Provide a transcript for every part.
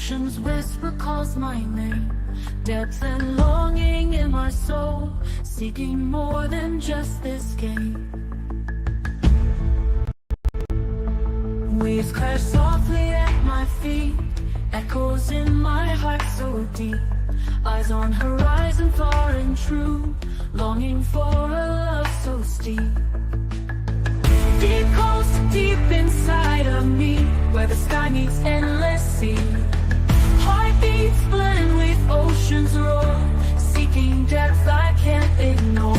ocean's whisper calls my name. Depth and longing in my soul, seeking more than just this game. Waves crash softly at my feet, echoes in my heart so deep. Eyes on horizon far and true, longing for a love so steep. Deep calls to deep inside of me, where the sky meets endless sea. Heartbeats blend with ocean's roar, seeking depth I can't ignore.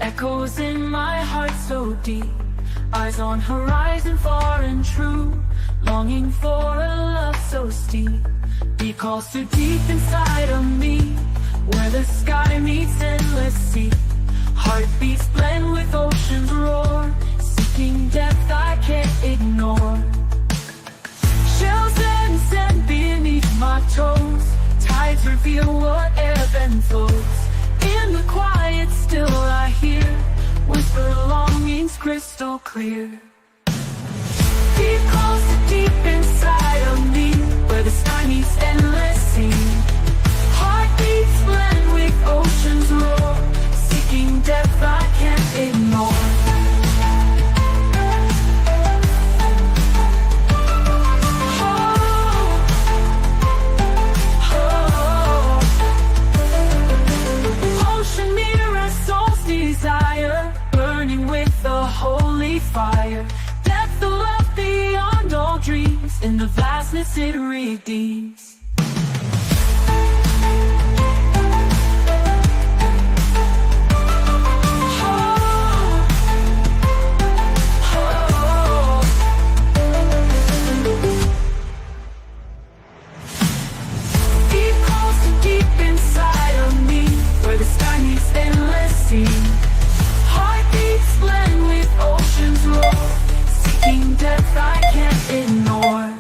Echoes in my heart so deep, eyes on horizon far and true, longing for a love so steep. Deep calls to deep inside of me, where the sky meets endless sea. Heartbeats blend with ocean's roar, seeking depth I can't ignore. Shells and sand beneath my toes, tides reveal what ebb and flows. In the quiet still I hear whisper longings crystal clear. Deep calls to deep inside of me, where the sky meets endless sea. Heartbeats blend with ocean's roar, seeking depth I can't ignore. Desire, burning with a holy fire. Depth of love beyond all dreams, in the vastness it redeems. Deep calls to deep inside of me, where the sky meets endless sea. Heartbeats blend with ocean's roar, seeking depth I can't ignore.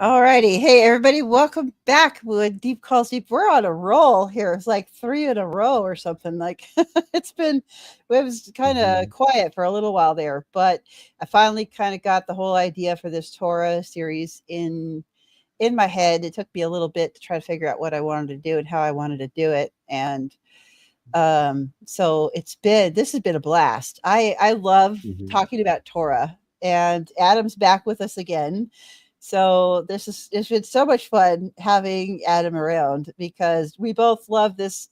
Alrighty, hey everybody, welcome back with Deep Calls Deep. We're on a roll here. It's like 3 in a row or something. Like it was kind of quiet for a little while there, but I finally kind of got the whole idea for this Torah series in my head. It took me a little bit to try to figure out what I wanted to do and how I wanted to do it, and so this has been a blast. I love talking about Torah, and Adam's back with us again. So it's been so much fun having Adam around, because we both love this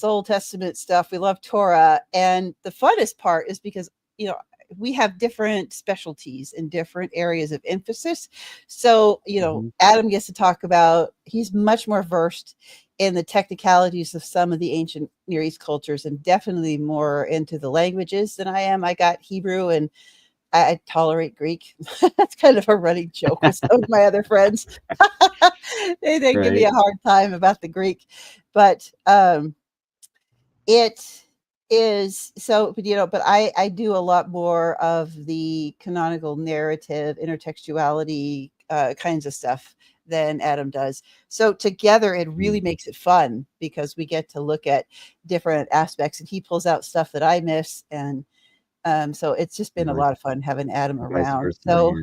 Old Testament stuff. We love Torah, and the funnest part is because we have different specialties in different areas of emphasis. So Adam gets to talk about, he's much more versed in the technicalities of some of the ancient Near East cultures, and definitely more into the languages than I am. I got Hebrew, and I tolerate Greek. That's kind of a running joke with some of my other friends. They give me a hard time about the Greek, but it is so. But I do a lot more of the canonical narrative, intertextuality kinds of stuff than Adam does. So together, it really makes it fun, because we get to look at different aspects, and he pulls out stuff that I miss, and so it's just been a lot of fun having Adam around. So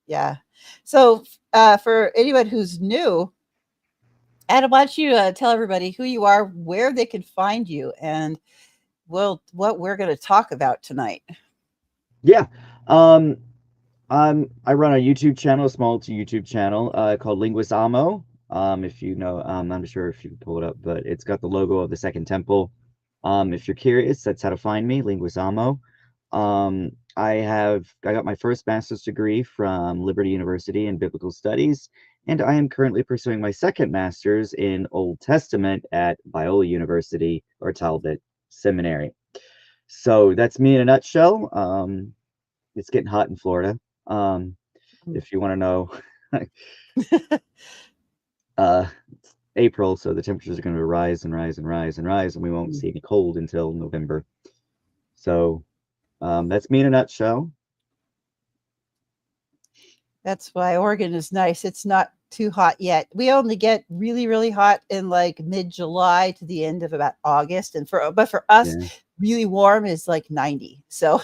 yeah. So for anyone who's new, Adam, why don't you tell everybody who you are, where they can find you, and what we're going to talk about tonight. Yeah. I run a YouTube channel, a small YouTube channel called Linguisamo. If you know, I'm not sure if you can pull it up, but it's got the logo of the Second Temple. If you're curious, that's how to find me, Linguisamo. I got my first master's degree from Liberty University in Biblical Studies, and I am currently pursuing my second master's in Old Testament at Biola University, or Talbot Seminary. So that's me in a nutshell. It's getting hot in Florida. If you want to know, April, so the temperatures are going to rise and rise and rise and rise, and we won't see any cold until November. So that's me in a nutshell. That's why Oregon is nice. It's not too hot yet. We only get really, really hot in like mid-July to the end of about August. And for us, Yeah, really warm is like 90. So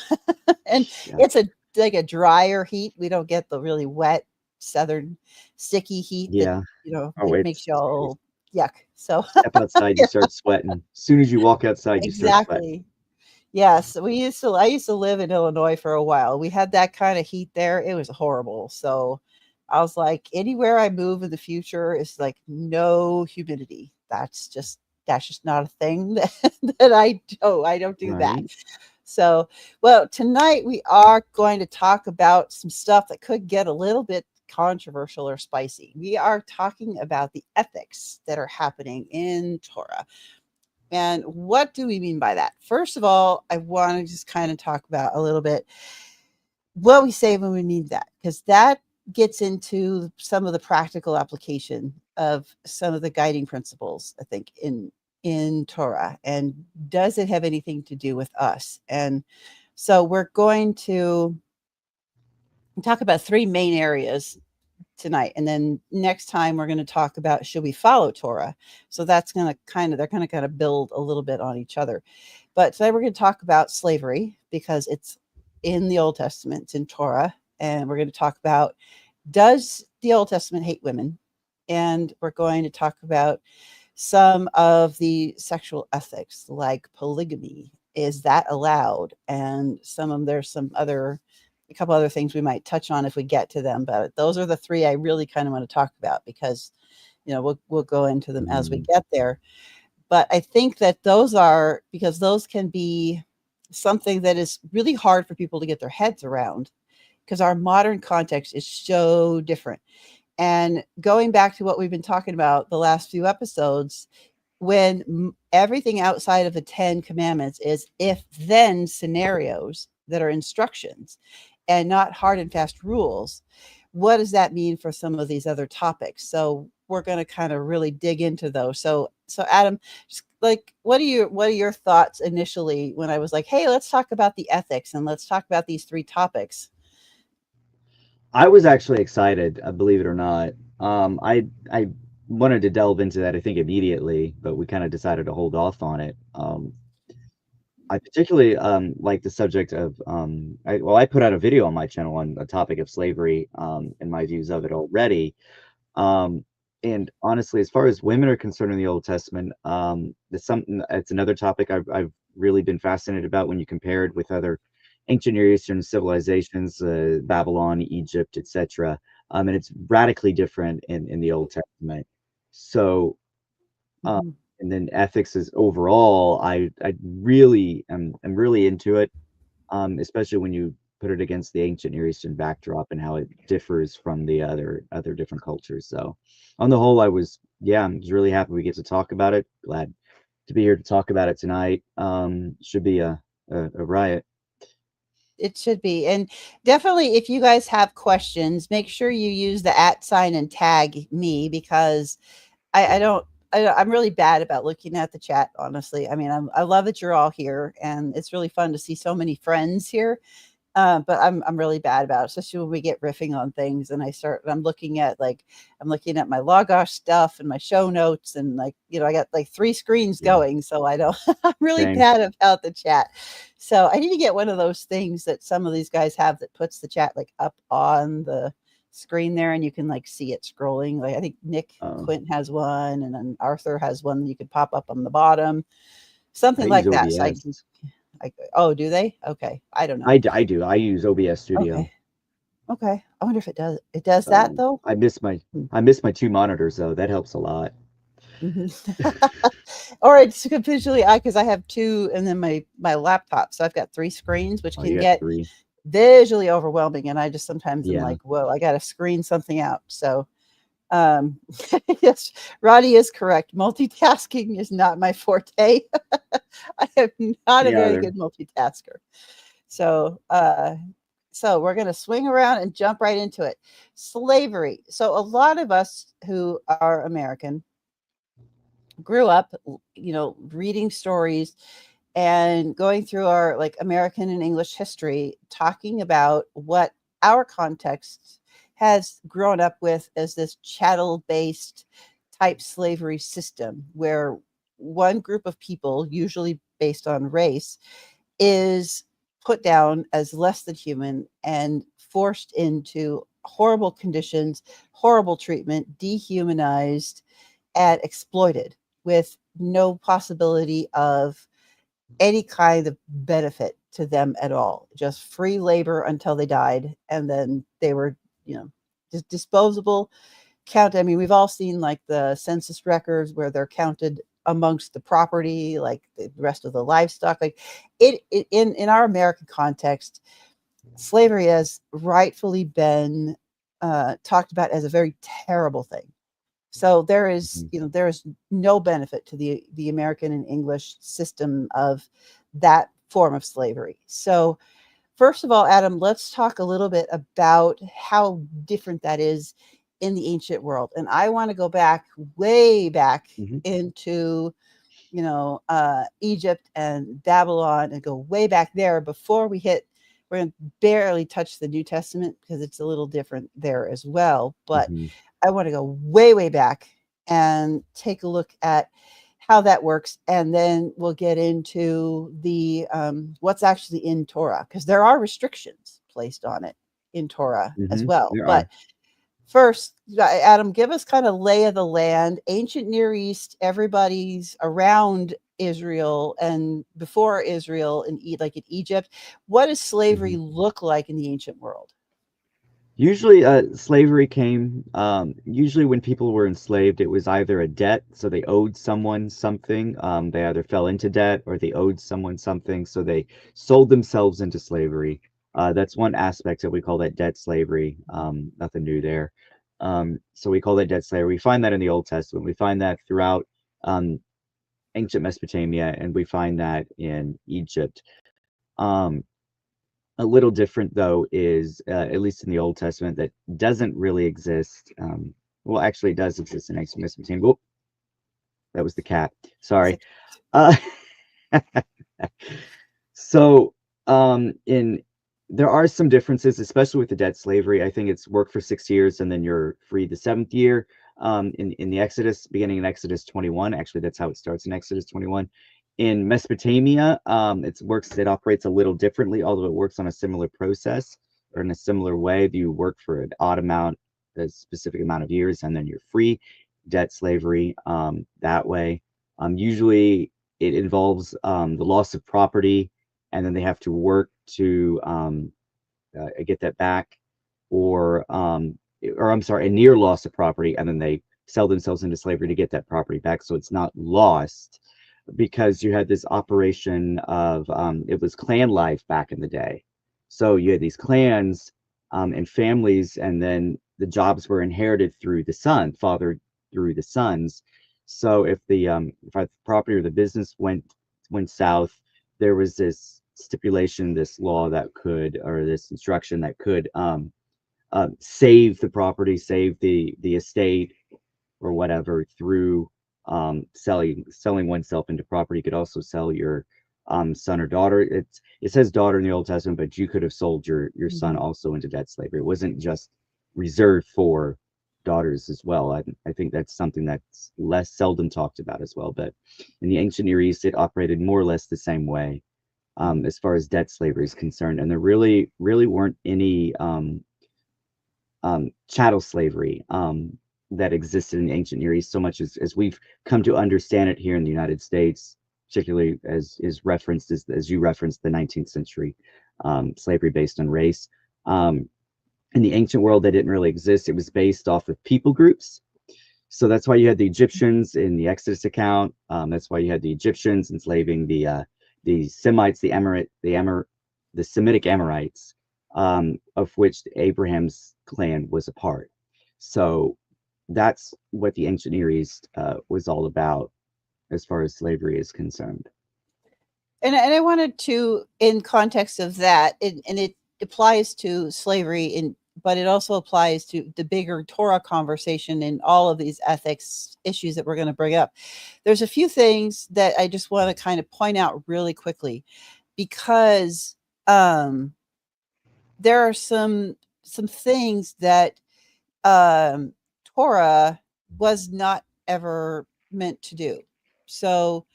and yeah, it's like a drier heat. We don't get the really wet southern sticky heat that, yeah. Oh, it makes you all yuck. So step outside, you start sweating. As soon as you walk outside, you start sweating. exactly. Yes, I used to live in Illinois for a while. We had that kind of heat there. It was horrible. So I was like, anywhere I move in the future is like no humidity. That's just not a thing that I do. I don't do that. Right. So, well, tonight we are going to talk about some stuff that could get a little bit controversial or spicy. We are talking about the ethics that are happening in Torah. And what do we mean by that? First of all, I want to just kind of talk about a little bit what we say when we mean that, because that gets into some of the practical application of some of the guiding principles, I think, in Torah. And does it have anything to do with us? And so we're going to talk about three main areas tonight. And then next time we're going to talk about should we follow Torah? So that's going to they're going to kind of build a little bit on each other. But today we're going to talk about slavery because it's in the Old Testament, it's in Torah. And we're going to talk about does the Old Testament hate women? And we're going to talk about some of the sexual ethics like polygamy. Is that allowed? And there's some other a couple other things we might touch on if we get to them, but those are the three I really kind of want to talk about because we'll go into them as we get there. But I think that because those can be something that is really hard for people to get their heads around because our modern context is so different. And going back to what we've been talking about the last few episodes, when everything outside of the 10 commandments is if then scenarios that are instructions and not hard and fast rules, what does that mean for some of these other topics? So we're going to kind of really dig into those. So Adam, just like what are your thoughts initially when I was like, hey, let's talk about the ethics and let's talk about these three topics? I was actually excited, believe it or not. I wanted to delve into that, I think, immediately, but we kind of decided to hold off on it. I particularly like the subject of I put out a video on my channel on the topic of slavery and my views of it already. Um, and honestly, as far as women are concerned in the Old Testament, it's another topic I've really been fascinated about when you compare it with other ancient Near Eastern civilizations, Babylon, Egypt, etc. And it's radically different in the Old Testament. So uh, Mhm. and then ethics is overall, I really am really into it, especially when you put it against the ancient Near Eastern backdrop and how it differs from the other different cultures. So on the whole, I was really happy we get to talk about it. Glad to be here to talk about it tonight. Should be a riot. It should be. And definitely, if you guys have questions, make sure you use the @ and tag me because I don't. I'm really bad about looking at the chat, honestly. I mean, I love that you're all here, and it's really fun to see so many friends here. But I'm really bad about it, especially when we get riffing on things and I'm looking at my Logos stuff and my show notes and I got like 3 screens Yeah, going, so I don't I'm really same. bad about the chat. So I need to get one of those things that some of these guys have that puts the chat like up on the screen there and you can like see it scrolling. Like I think Nick Uh, Quint has one and then Arthur has one that you could pop up on the bottom. Something I use like that. So I can OBS. oh, do they? Okay. I don't know. I do. I use OBS Okay. Studio. Okay. I wonder if it does that though? I miss my Hmm. I miss my two monitors though. That helps a lot. Mhm. Or it's visually I because I have 2 and then my laptop. So I've got 3 screens, which Oh, you can got get three. visually overwhelming. And I just sometimes am Yeah. like, whoa, I gotta screen something out. So um yes, Roddy is correct. Multitasking is not my forte. I am not a Me very either. good multitasker. So so we're going to swing around and jump right into it. Slavery. So a lot of us who are American grew up, reading stories and going through our like American and English history, talking about what our context has grown up with as this chattel based type slavery system where one group of people, usually based on race, is put down as less than human and forced into horrible conditions, horrible treatment, dehumanized, and exploited with no possibility of any kind of benefit to them at all. Just free labor until they died. And then they were, just disposable. I mean, we've all seen like the census records where they're counted amongst the property, like the rest of the livestock. Like in our American context, slavery has rightfully been talked about as a very terrible thing. So there is, there is no benefit to the American and English system of that form of slavery. So first of all, Adam, let's talk a little bit about how different that is in the ancient world. And I want to go back, way back into, Egypt and Babylon, and go way back there before we're going to barely touch the New Testament because it's a little different there as well. But I want to go way, way back and take a look at how that works. And then we'll get into the what's actually in Torah, because there are restrictions placed on it in Torah as well. But first, Adam, give us kind of lay of the land, ancient Near East, everybody's around Israel and before Israel, in like in Egypt. What does slavery look like in the ancient world? Usually, slavery came, usually when people were enslaved, it was either a debt, so they owed someone something. They either fell into debt or they owed someone something, so they sold themselves into slavery. That's one aspect that we call that debt slavery. Nothing new there. So we call that debt slavery. We find that in the Old Testament. We find that throughout ancient Mesopotamia, and we find that in Egypt. A little different, though, is at least in the Old Testament, that doesn't really exist. Well, actually, it does exist in ancient Mesopotamia. Oh, that was the cat. Sorry. So, there are some differences, especially with the debt slavery. I think it's work for 6 years and then you're free the 7th year. In the Exodus, beginning in Exodus 21, actually, that's how it starts in Exodus 21. In Mesopotamia, it operates a little differently, although it works on a similar process or in a similar way. You work for an odd amount, a specific amount of years, and then you're free. Debt slavery, that way. Usually it involves the loss of property, and then they have to work to get that back, or I'm sorry, a near loss of property, and then they sell themselves into slavery to get that property back, so it's not lost, because you had this operation of it was clan life back in the day. So you had these clans and families, and then the jobs were inherited through the father through the sons. So if the property or the business went south, there was this stipulation, this law that could, or this instruction that could save the property, save the estate or whatever through selling oneself into property. You could also sell your son or daughter. It says daughter in the Old Testament, but you could have sold your son also into debt slavery. It wasn't just reserved for daughters as well. I think that's something that's less seldom talked about as well. But in the ancient Near East, it operated more or less the same way as far as debt slavery is concerned. And there really weren't any chattel slavery that existed in the ancient Near East so much as we've come to understand it here in the United States, particularly as you referenced the 19th century slavery based on race. In the ancient world, that didn't really exist. It was based off of people groups. So that's why you had the Egyptians in the Exodus account. That's why you had the Egyptians enslaving the Semites, the Semitic Amorites, of which Abraham's clan was a part. So that's what the ancient Near East was all about as far as slavery is concerned. And I wanted to, in context of that, and it applies to slavery in but it also applies to the bigger Torah conversation and all of these ethics issues that we're going to bring up. There's a few things that I just want to kind of point out really quickly, because there are some things that Torah was not ever meant to do. So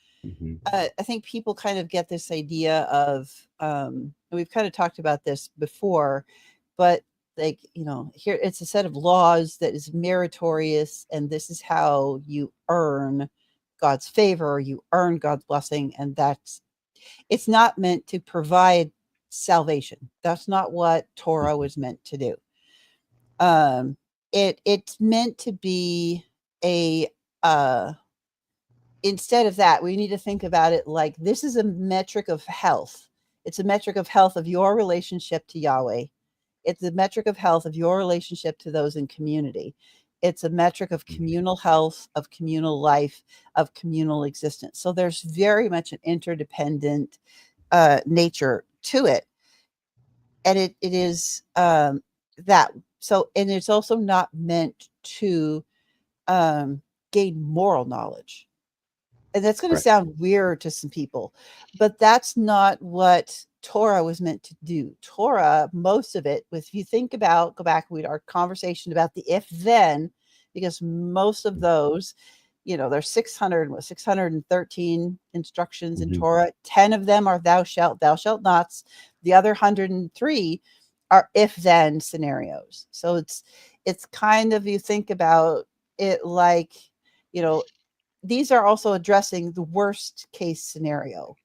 I think people kind of get this idea of, and we've kind of talked about this before, but like, here it's a set of laws that is meritorious, and this is how you earn God's favor, you earn God's blessing, and it's not meant to provide salvation. That's not what Torah was meant to do. It's meant to be a instead of that, we need to think about it like this is a metric of health. It's a metric of health of your relationship to Yahweh. It's a metric of health of your relationship to those in community. It's a metric of communal health, of communal life, of communal existence. So there's very much an interdependent nature to it. And it is that. So, and it's also not meant to gain moral knowledge. And that's going to sound weird to some people, but that's not what Torah was meant to do. Torah, most of it, if you think about, go back with our conversation about the if then, because most of those, there's 613 instructions in Torah. 10 of them are thou shalt nots. The other 103 are if then scenarios. So it's kind of, you think about it like, these are also addressing the worst case scenario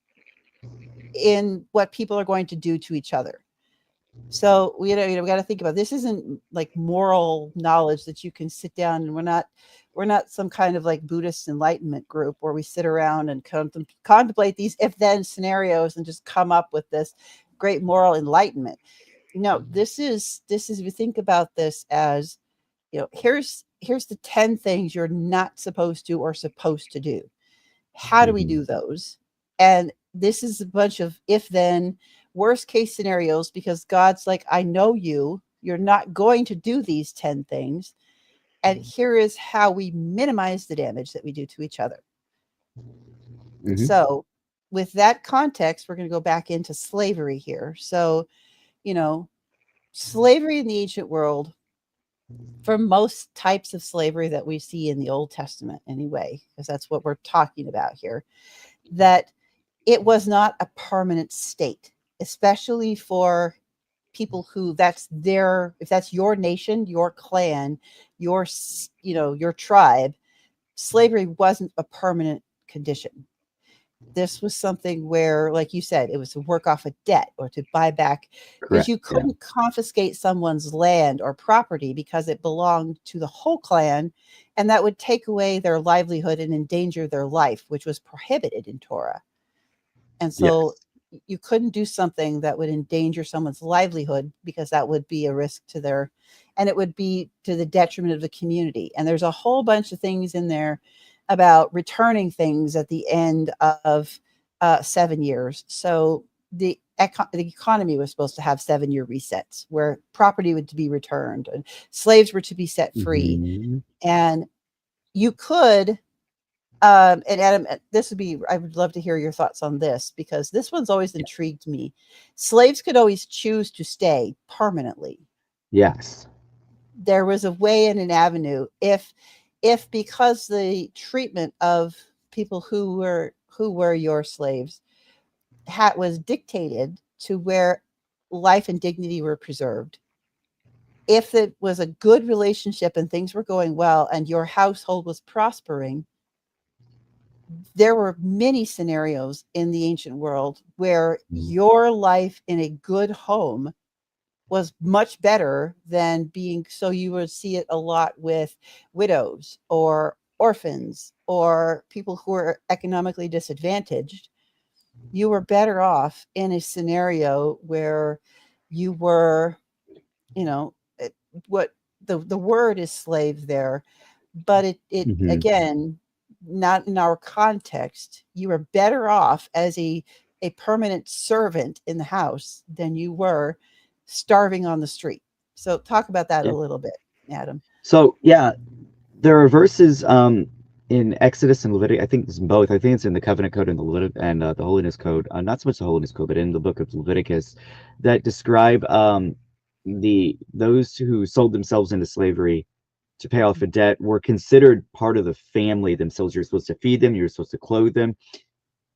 in what people are going to do to each other. So we got to think about this. Isn't like moral knowledge that you can sit down, and we're not some kind of like Buddhist enlightenment group where we sit around and contemplate these if then scenarios and just come up with this great moral enlightenment. No, this is we think about this as, here's the 10 things you're not supposed to or supposed to do. How do we do those? And this is a bunch of if then worst case scenarios, because God's like, I know you're not going to do these 10 things. And here is how we minimize the damage that we do to each other. So with that context, we're going to go back into slavery here. So, slavery in the ancient world, for most types of slavery that we see in the Old Testament anyway, because that's what we're talking about here, that it was not a permanent state, especially for people who if that's your nation, your clan, your tribe, slavery wasn't a permanent condition. This was something where, like you said, it was to work off a debt or to buy back, because you couldn't confiscate someone's land or property because it belonged to the whole clan, and that would take away their livelihood and endanger their life, which was prohibited in Torah. And so you couldn't do something that would endanger someone's livelihood, because that would be a risk to and it would be to the detriment of the community. And there's a whole bunch of things in there about returning things at the end of 7 years. So the economy was supposed to have 7-year resets where property would be returned and slaves were to be set free. And you could, and Adam, I would love to hear your thoughts on this, because this one's always intrigued me. Slaves could always choose to stay permanently. Yes. There was a way and an avenue if because the treatment of people who were your slaves was dictated to where life and dignity were preserved. If it was a good relationship and things were going well and your household was prospering, there were many scenarios in the ancient world where your life in a good home was much better than being. So you would see it a lot with widows or orphans or people who are economically disadvantaged. You were better off in a scenario where you were, what the word is slave there, but it again, not in our context. You were better off as a permanent servant in the house than you were starving on the street. So talk about that a Yeah. little bit, Adam. So yeah, there are verses in Exodus and Leviticus. I think it's in both. I think it's in the Covenant Code and the Holiness Code. Not so much the Holiness Code, but in the book of Leviticus, that describe the those who sold themselves into slavery to pay off a debt were considered part of the family themselves. You're supposed to feed them. You're supposed to clothe them.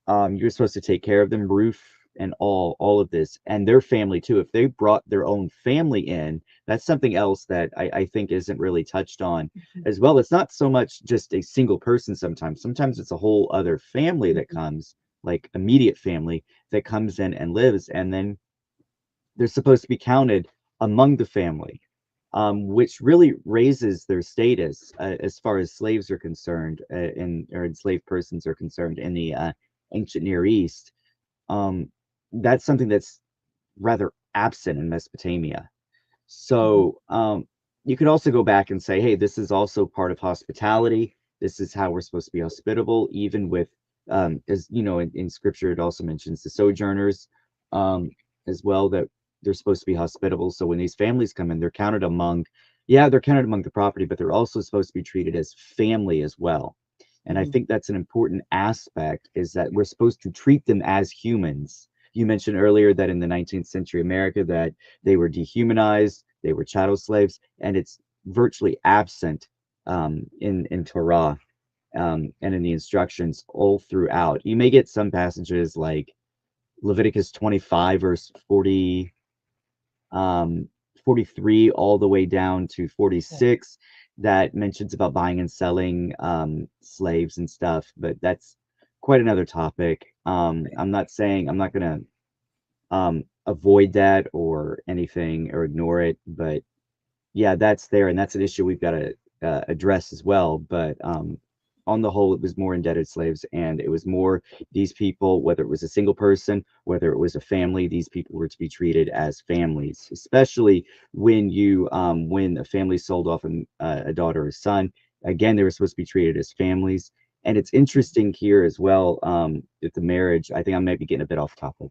You're supposed to take care of them, roof and all of this, and their family too. If they brought their own family in, that's something else that I think isn't really touched on as well. It's not so much just a single person sometimes. Sometimes it's a whole other family that comes, like immediate family that comes in and lives, and then they're supposed to be counted among the family, which really raises their status as far as slaves are concerned, or enslaved persons are concerned in the ancient Near East. Um, that's something that's rather absent in Mesopotamia. Mhm. So you could also go back and say, hey, this is also part of hospitality. This is how we're supposed to be hospitable, even with, as you know, in scripture, it also mentions the sojourners um, as well, that they're supposed to be hospitable. So when these families come in, they're counted among, yeah, they're counted among the property, but they're also supposed to be treated as family as well. And I Mhm. think that's an important aspect, is that we're supposed to treat them as humans. You mentioned earlier that in the 19th century America that they were dehumanized, they were chattel slaves, and it's virtually absent in Torah and in the instructions all throughout. You may get some passages like Leviticus 25 verse 40, um, 43 all the way down to Yeah. 46 that mentions about buying and selling slaves and stuff, but that's quite another topic. I'm not saying, I'm not going to avoid that or anything or ignore it, but yeah, that's there, and that's an issue we've got to address as well. But on the whole, it was more indebted slaves, and it was more these people, whether it was a single person, whether it was a family, these people were to be treated as families, especially when a family sold off a daughter or son. Again, they were supposed to be treated as families. And it's interesting here as well with the marriage. I think I might be getting a bit off topic,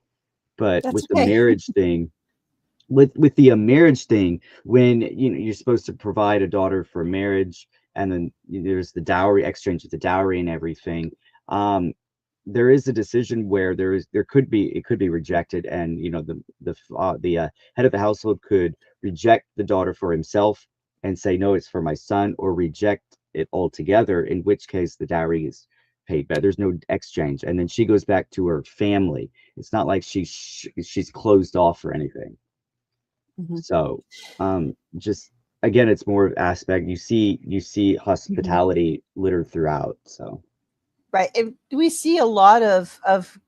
but That's with the okay. marriage thing, with the marriage thing, when you're supposed to provide a daughter for marriage, and then there's the dowry exchange of the dowry and everything. um there is a decision where there could be, it could be rejected, and the head of the household could reject the daughter for himself and say no, it's for my son, or reject it altogether, in which case the dowry is paid back. There's no exchange, and then she goes back to her family. It's not like she's closed off or anything. Mhm. So, just again, it's more of aspect. You see Mhm. hospitality littered throughout. So, Right. And we see a lot of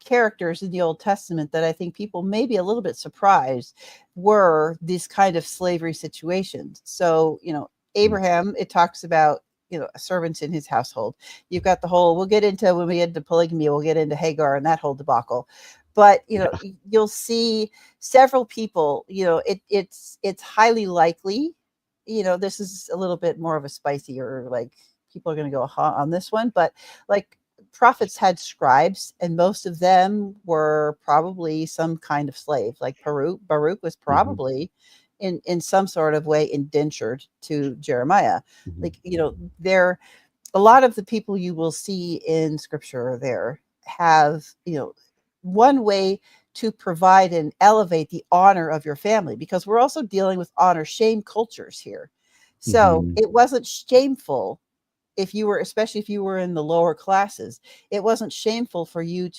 characters in the Old Testament that I think people may be a little bit surprised were these kind of slavery situations. So, mm, Abraham, it talks about, servants in his household. You've got the whole, we'll get into, when we get into polygamy, we'll get into Hagar and that whole debacle. But, yeah, you'll see several people, it's highly likely, this is a little bit more of a spicier, like people are going to go on this one, but like prophets had scribes, and most of them were probably some kind of slave. Like Baruch was hmm, probably in some sort of way indentured to Jeremiah. hmm, Like, there, a lot of the people you will see in scripture there have, one way to provide and elevate the honor of your family, because we're also dealing with honor shame cultures here. So hmm, it wasn't shameful if you were, especially if you were in the lower classes, it wasn't shameful for you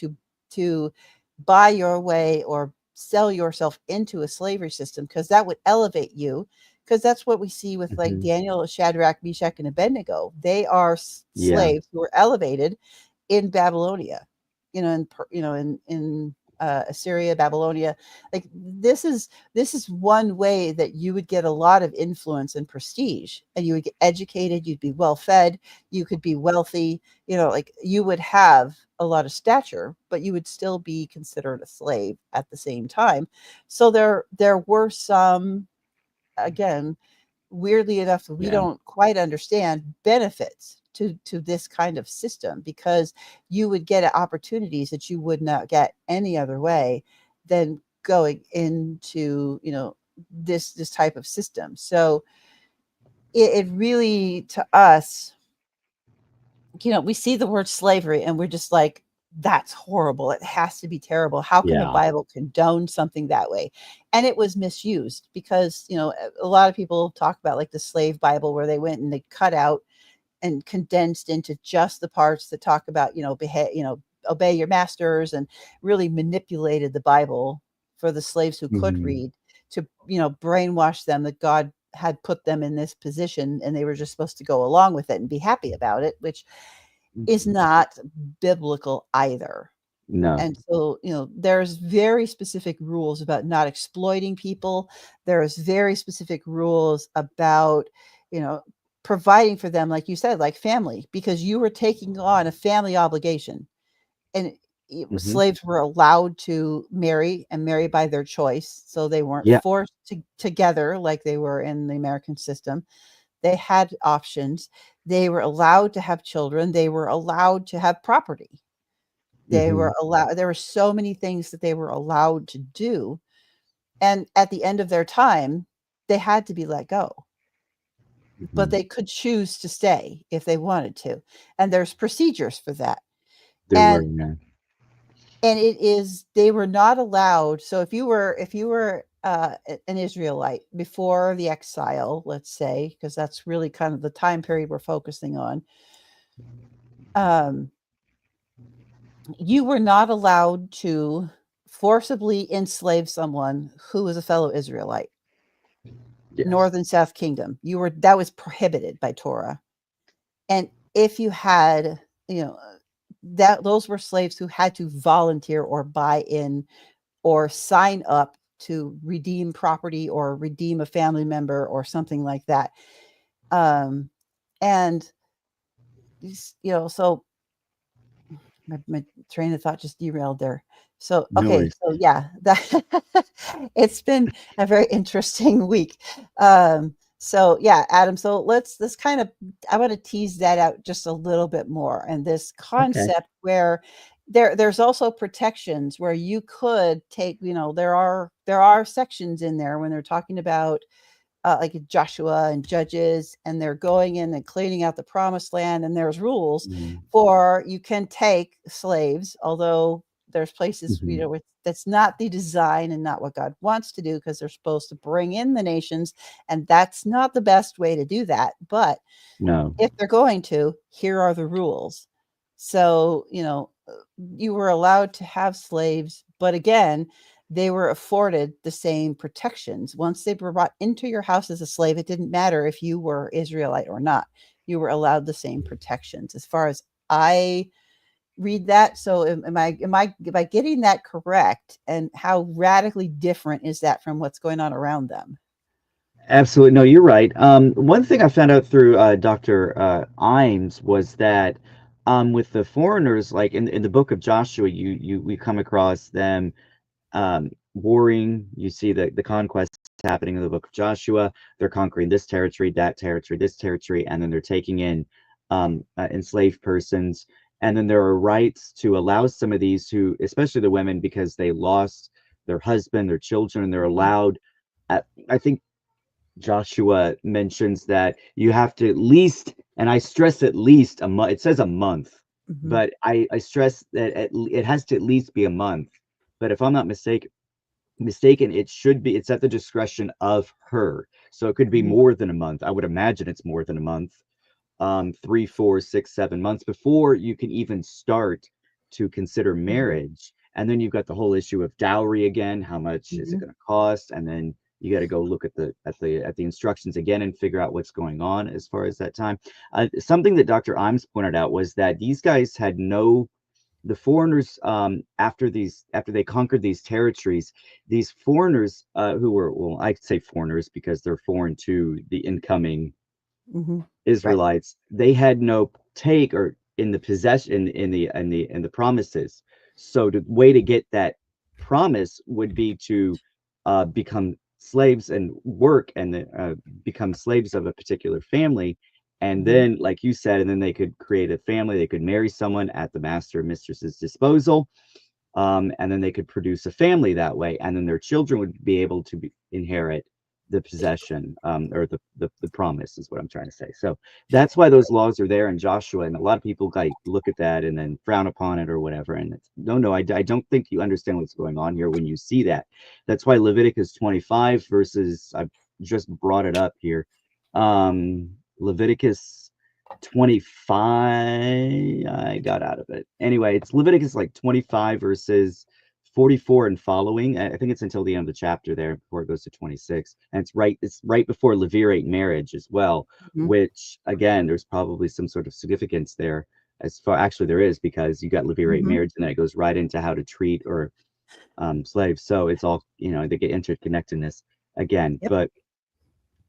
to buy your way or sell yourself into a slavery system, because that would elevate you. Because that's what we see with like hmm, Daniel, Shadrach, Meshach, and Abednego. They are yeah, slaves who were elevated in Babylonia, in Assyria, Babylonia. Like this is one way that you would get a lot of influence and prestige, and you would get educated, you'd be well fed, you could be wealthy, like you would have a lot of stature, but you would still be considered a slave at the same time. So there were some, again, weirdly enough, we yeah, don't quite understand benefits to this kind of system, because you would get opportunities that you would not get any other way than going into, this type of system. So it really, to us, we see the word slavery and we're just like, that's horrible. It has to be terrible. How can the Yeah. Bible condone something that way? And it was misused because, a lot of people talk about like the slave Bible where they went and they cut out and condensed into just the parts that talk about, obey your masters, and really manipulated the Bible for the slaves who could read to, brainwash them that God had put them in this position and they were just supposed to go along with it and be happy about it, which is not biblical either. No. And so, there's very specific rules about not exploiting people. There's very specific rules about, providing for them, like you said, like family, because you were taking on a family obligation. And slaves were allowed to marry and marry by their choice. So they weren't forced together like they were in the American system. They had options. They were allowed to have children. They were allowed to have property. They were allowed, there were so many things that they were allowed to do. And at the end of their time, they had to be let go. But they could choose to stay if they wanted to. And there's procedures for that. There And were, and they were not allowed. So if you were an Israelite before the exile, let's say, because that's really kind of the time period we're focusing on, you were not allowed to forcibly enslave someone who was a fellow Israelite. yes. North and South Kingdom. That was prohibited by Torah. And if you had, those were slaves who had to volunteer or buy in or sign up to redeem property or redeem a family member or something like that. And so my train of thought just derailed there. So, No okay. worries. So yeah, it's been a very interesting week. So yeah, Adam, so let's kind of, I want to tease that out just a little bit more. And this concept where there's also protections where you could take, there are sections in there when they're talking about like Joshua and Judges, and they're going in and cleaning out the promised land. And there's rules for, you can take slaves, although there's places, that's not the design and not what God wants to do, because they're supposed to bring in the nations. And that's not the best way to do that. But No. if they're going to, here are the rules. So, you were allowed to have slaves, but again, they were afforded the same protections. Once they were brought into your house as a slave, it didn't matter if you were Israelite or not. You were allowed the same protections, as far as I read that. So am I getting that correct? And how radically different is that from what's going on around them? Absolutely. No, you're right. One thing I found out through Dr. Imes was that with the foreigners, like in the book of Joshua, we come across them warring. You see the conquest happening in the book of Joshua. They're conquering this territory, that territory, this territory, and then they're taking in enslaved persons. And then there are rights to allow some of these who, especially the women, because they lost their husband, their children, and they're allowed. I think Joshua mentions that you have to at least, and I stress at least a month. It says a month, but I stress that it has to at least be a month. But if I'm not mistaken, it's at the discretion of her. So it could be more than a month. I would imagine it's more than a month. 3, 4, 6, 7 months before you can even start to consider marriage. And then you've got the whole issue of dowry again. How much is it going to cost? And then you got to go look at the instructions again and figure out what's going on as far as that time. Something that Dr. Imes pointed out was that these guys had the foreigners, after they conquered these territories, these foreigners who were, well, I could say foreigners because they're foreign to the incoming Israelites, they had no take or in the possession in the promises. So the way to get that promise would be to become slaves and work and become slaves of a particular family. And then, like you said, and then they could create a family, they could marry someone at the master or mistress's disposal. and then they could produce a family that way, and then their children would be able to inherit the possession, or the promise is what I'm trying to say. So that's why those laws are there in Joshua, and a lot of people like look at that and then frown upon it or whatever. And it's, no, I don't think you understand what's going on here when you see that. That's why Leviticus 25 verses, I just brought it up here. Leviticus 25, I got out of it. Anyway, it's Leviticus like 25 verses 44 and following. I think it's until the end of the chapter there before it goes to 26. And it's right before levirate marriage as well, which again, there's probably some sort of significance there. Actually there is, because you got levirate marriage and then it goes right into how to treat or slaves. So it's all, they get interconnectedness again. Yep. But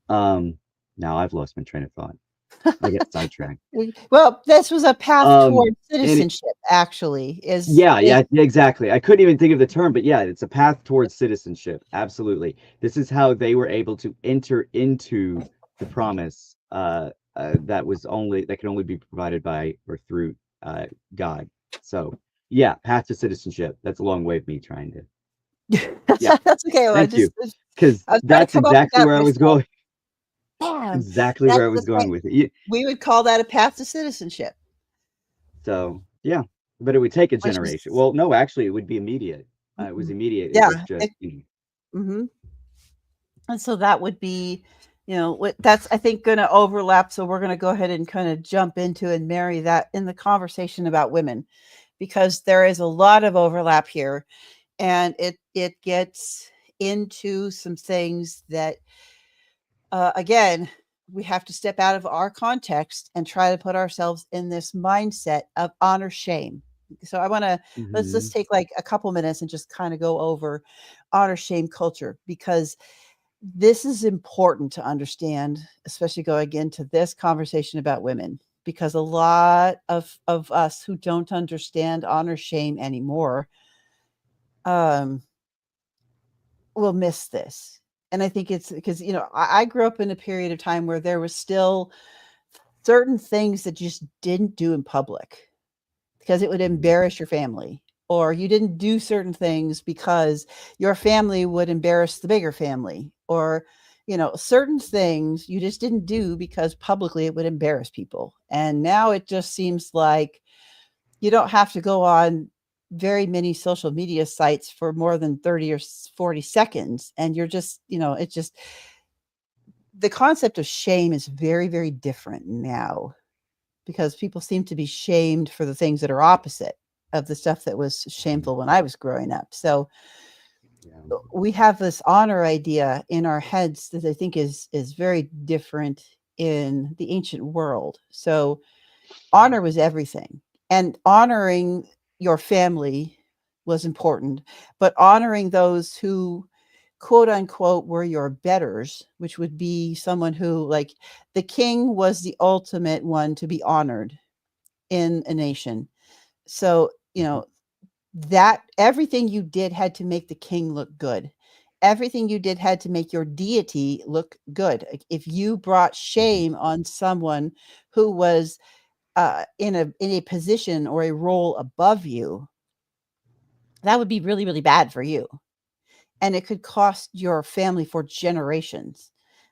now I've lost my train of thought. I get sidetracked. Well, this was a path towards citizenship, actually. Yeah, exactly. I couldn't even think of the term, but yeah, it's a path towards citizenship. Absolutely. This is how they were able to enter into the promise that can only be provided by or through God. So yeah, path to citizenship. That's a long way of me trying to. Yeah, that's okay. Well, thank you, because that's exactly where I was going. Damn, exactly where I was going with it. We would call that a path to citizenship. So yeah, but it would take a generation. Well, no, actually, it would be immediate. It was immediate. Yeah. It was just, And so that would be, that's, I think, going to overlap. So we're going to go ahead and kind of jump into and marry that in the conversation about women, because there is a lot of overlap here, and it gets into some things that, again, we have to step out of our context and try to put ourselves in this mindset of honor shame. So I want to let's take like a couple minutes and just kind of go over honor shame culture, because this is important to understand, especially going into this conversation about women, because a lot of us who don't understand honor shame anymore will miss this. And I think it's because, I grew up in a period of time where there was still certain things that you just didn't do in public because it would embarrass your family, or you didn't do certain things because your family would embarrass the bigger family, or, certain things you just didn't do because publicly it would embarrass people. And now it just seems like you don't have to go on very many social media sites for more than 30 or 40 seconds. And you're just, it's just, the concept of shame is very, very different now, because people seem to be shamed for the things that are opposite of the stuff that was shameful when I was growing up. So we have this honor idea in our heads that I think is very different in the ancient world. So honor was everything, and honoring your family was important, but honoring those who, quote unquote, were your betters, which would be someone who, like, the king was the ultimate one to be honored in a nation. So, that everything you did had to make the king look good. Everything you did had to make your deity look good. If you brought shame on someone who was in a position or a role above you, that would be really, really bad for you. And it could cost your family for generations.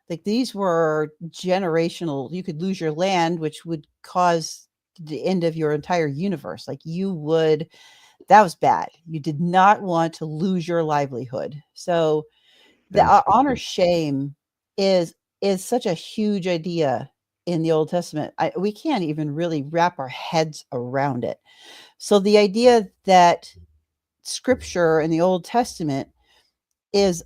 Like, these were generational. You could lose your land, which would cause the end of your entire universe. Like, that was bad. You did not want to lose your livelihood. So the honor shame is such a huge idea in the Old Testament. We can't even really wrap our heads around it. So the idea that scripture in the Old Testament is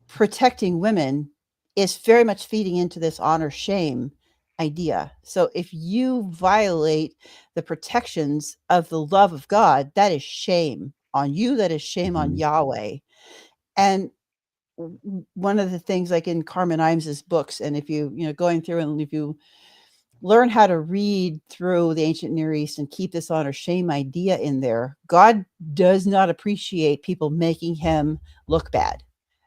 protecting women is very much feeding into this honor shame idea. So if you violate the protections of the love of God, that is shame on you. That is shame on Yahweh. And one of the things, like in Carmen Imes's books, and if you going through, and if you learn how to read through the ancient Near East and keep this honor shame idea in there, God does not appreciate people making him look bad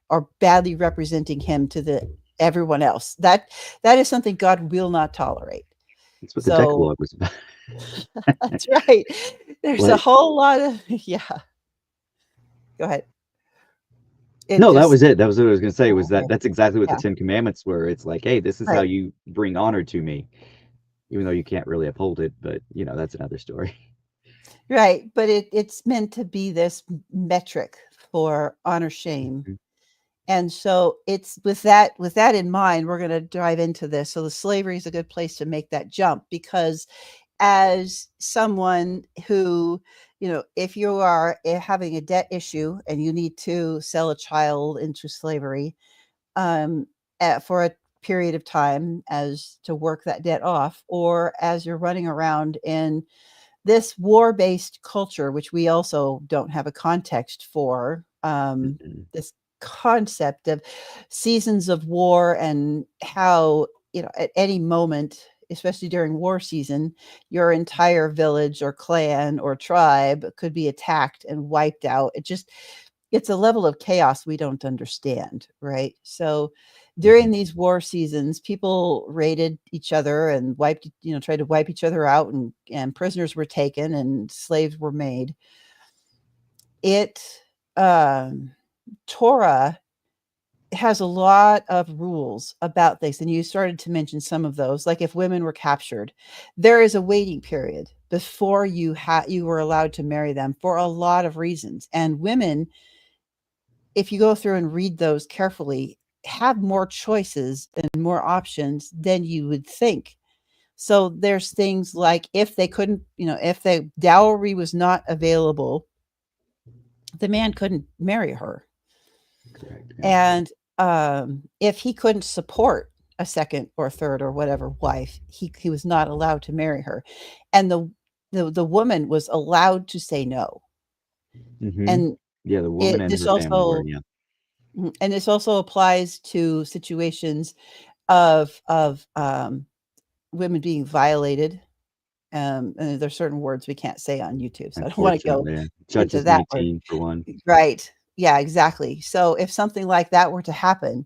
or badly representing him to everyone else. That is something God will not tolerate. That's what the Decalogue was about. That's right. There's a whole lot of Go ahead. It No, that just was it. That was what I was going to say, was that okay. that's exactly what the Yeah, 10 Commandments were. It's like, hey, this is how right. you bring honor to me, even though you can't really uphold it, but that's another story. Right, but it's meant to be this metric for honor shame. Mhm. And so it's with that in mind, we're going to dive into this. So the slavery is a good place to make that jump because as someone who, if you are having a debt issue and you need to sell a child into slavery um, for a period of time as to work that debt off, or as you're running around in this war-based culture, which we also don't have a context for, Mhm. this concept of seasons of war and how, at any moment, especially during war season, your entire village or clan or tribe could be attacked and wiped out. It's a level of chaos we don't understand, right? So during Mhm. these war seasons, people raided each other and tried to wipe each other out, and prisoners were taken and slaves were made. It um, Torah has a lot of rules about this, and you started to mention some of those. Like if women were captured, there is a waiting period before you were allowed to marry them for a lot of reasons. And women, if you go through and read those carefully, have more choices and more options than you would think. So there's things like if they couldn't, if the dowry was not available, the man couldn't marry her. Correct. Yeah. And if he couldn't support a second or third or whatever wife, he was not allowed to marry her. And the woman was allowed to say no. Hmm. And Yeah, the woman it and this her family were, also yeah. and this also applies to situations of women being violated. And there's certain words we can't say on YouTube, so I don't want to go Unfortunately, yeah. into Judges that word. 18 for one. Right. Yeah, exactly. So if something like that were to happen,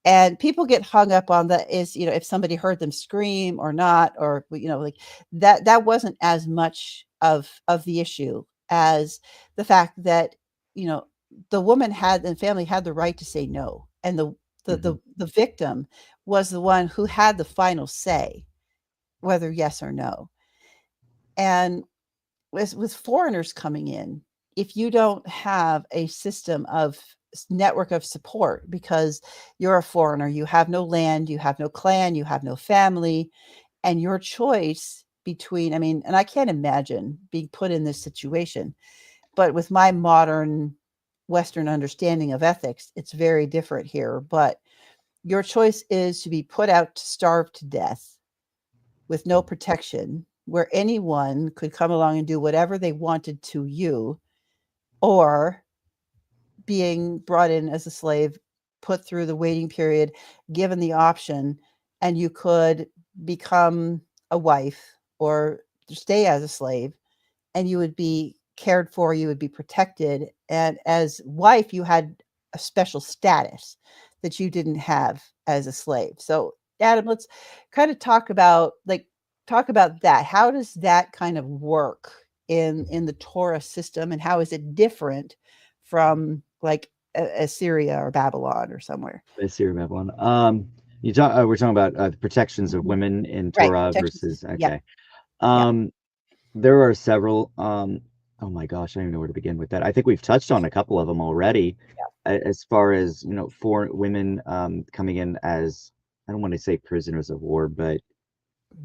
and people get hung up on that is, if somebody heard them scream or not, or like that wasn't as much of the issue as the fact that you know the woman had and family had the right to say no, and Hmm. the victim was the one who had the final say whether yes or no. And with foreigners coming in, if you don't have a system of network of support because you're a foreigner, you have no land, you have no clan, you have no family, and your choice between, I mean, and I can't imagine being put in this situation, but with my modern Western understanding of ethics, it's very different here. But your choice is to be put out to starve to death with no protection, where anyone could come along and do whatever they wanted to you, or being brought in as a slave, put through the waiting period, given the option, and you could become a wife or stay as a slave, and you would be cared for, you would be protected. And as wife, you had a special status that you didn't have as a slave. So, Adam, let's kind of talk about that. How does that kind of work in the Torah system, and how is it different from like Assyria or Babylon or somewhere? Assyria, Babylon. We're talking about the protections of Mhm. women in Right, Torah protections. versus, Yep, okay. yep. Um, there are several. Oh my gosh, I don't even know where to begin with that. I think we've touched on a couple of them already, as far as for women coming in as, I don't want to say prisoners of war, but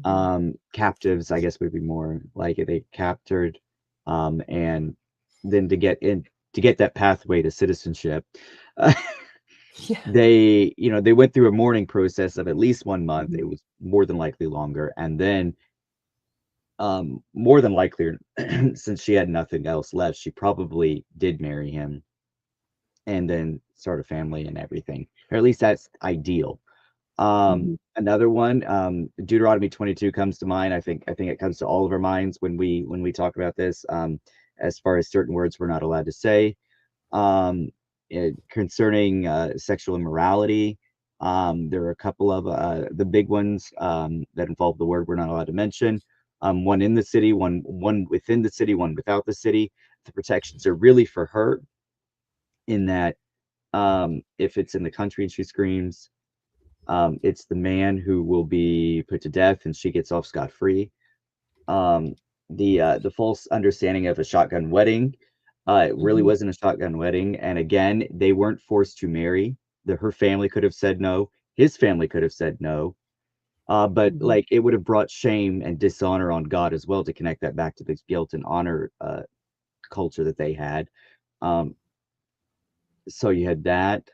Mhm. captives, I guess would be more like it. They captured, and then to get that pathway to citizenship. Yeah. They went through a mourning process of at least 1 month. Mhm. It was more than likely longer, and then more than likely, since she had nothing else left, she probably did marry him and then start a family and everything, or at least that's ideal. Mhm. Another one, Deuteronomy 22 comes to mind. I think it comes to all of our minds when we talk about this, as far as certain words we're not allowed to say, concerning sexual immorality. There are a couple of the big ones that involve the word we're not allowed to mention. One in the city, one within the city, one without the city. The protections are really for her, in that if it's in the country and she screams, it's the man who will be put to death and she gets off scot-free. Um, the false understanding of a shotgun wedding, it really Mhm, wasn't a shotgun wedding, and again, they weren't forced to marry. Her family could have said no, his family could have said no, but mhm, like it would have brought shame and dishonor on God as well to connect that back to this guilt and honor culture that they had. Um, so you had that.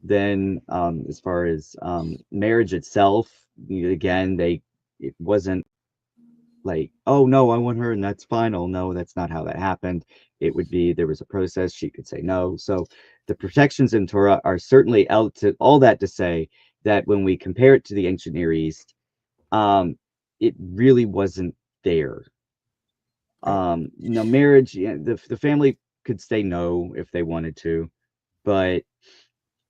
Then, as far as marriage itself, again, it wasn't like, oh no, I want her and that's final. No, that's not how that happened. It would be there was a process. She could say no. So the protections in Torah are certainly out to all that to say that when we compare it to the ancient Near East, um, it really wasn't there. right. Marriage, yeah, the family could say no if they wanted to, but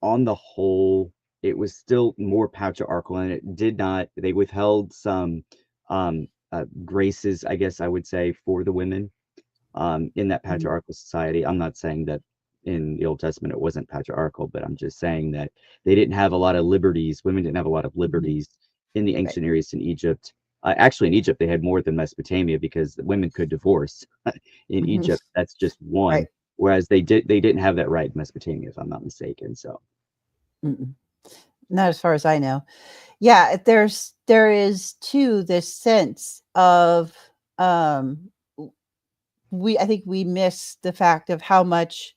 on the whole, it was still more patriarchal, and it did not. They withheld some graces, I guess I would say, for the women in that Mhm, patriarchal society. I'm not saying that in the Old Testament it wasn't patriarchal, but I'm just saying that they didn't have a lot of liberties. Women didn't have a lot of mhm, liberties in the right. ancient Near East in Egypt. Actually, in Egypt, they had more than Mesopotamia because the women could divorce. In Mhm, Egypt, that's just one. right. Whereas they didn't have that right in Mesopotamia, if I'm not mistaken. So Mm-mm. Not as far as I know. Yeah, there is too this sense of um I think we miss the fact of how much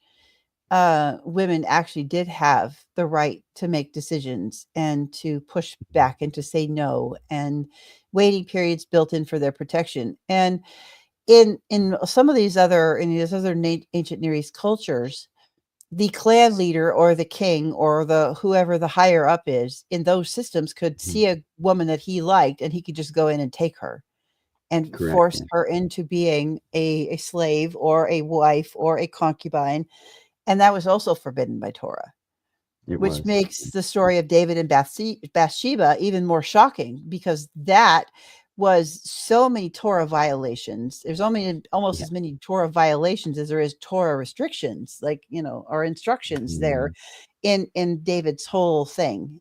women actually did have the right to make decisions and to push back and to say no, and waiting periods built in for their protection. And in some of these other ancient Near East cultures, the clan leader or the king or the whoever the higher up is in those systems could mhm, see a woman that he liked and he could just go in and take her and correct. force Yeah, her into being a slave or a wife or a concubine. And that was also forbidden by Torah, it which was. makes the story of David and Bathsheba even more shocking, because that was so many Torah violations. There's only almost Yeah. as many Torah violations as there is Torah restrictions, like, or instructions there Mhm. in David's whole thing.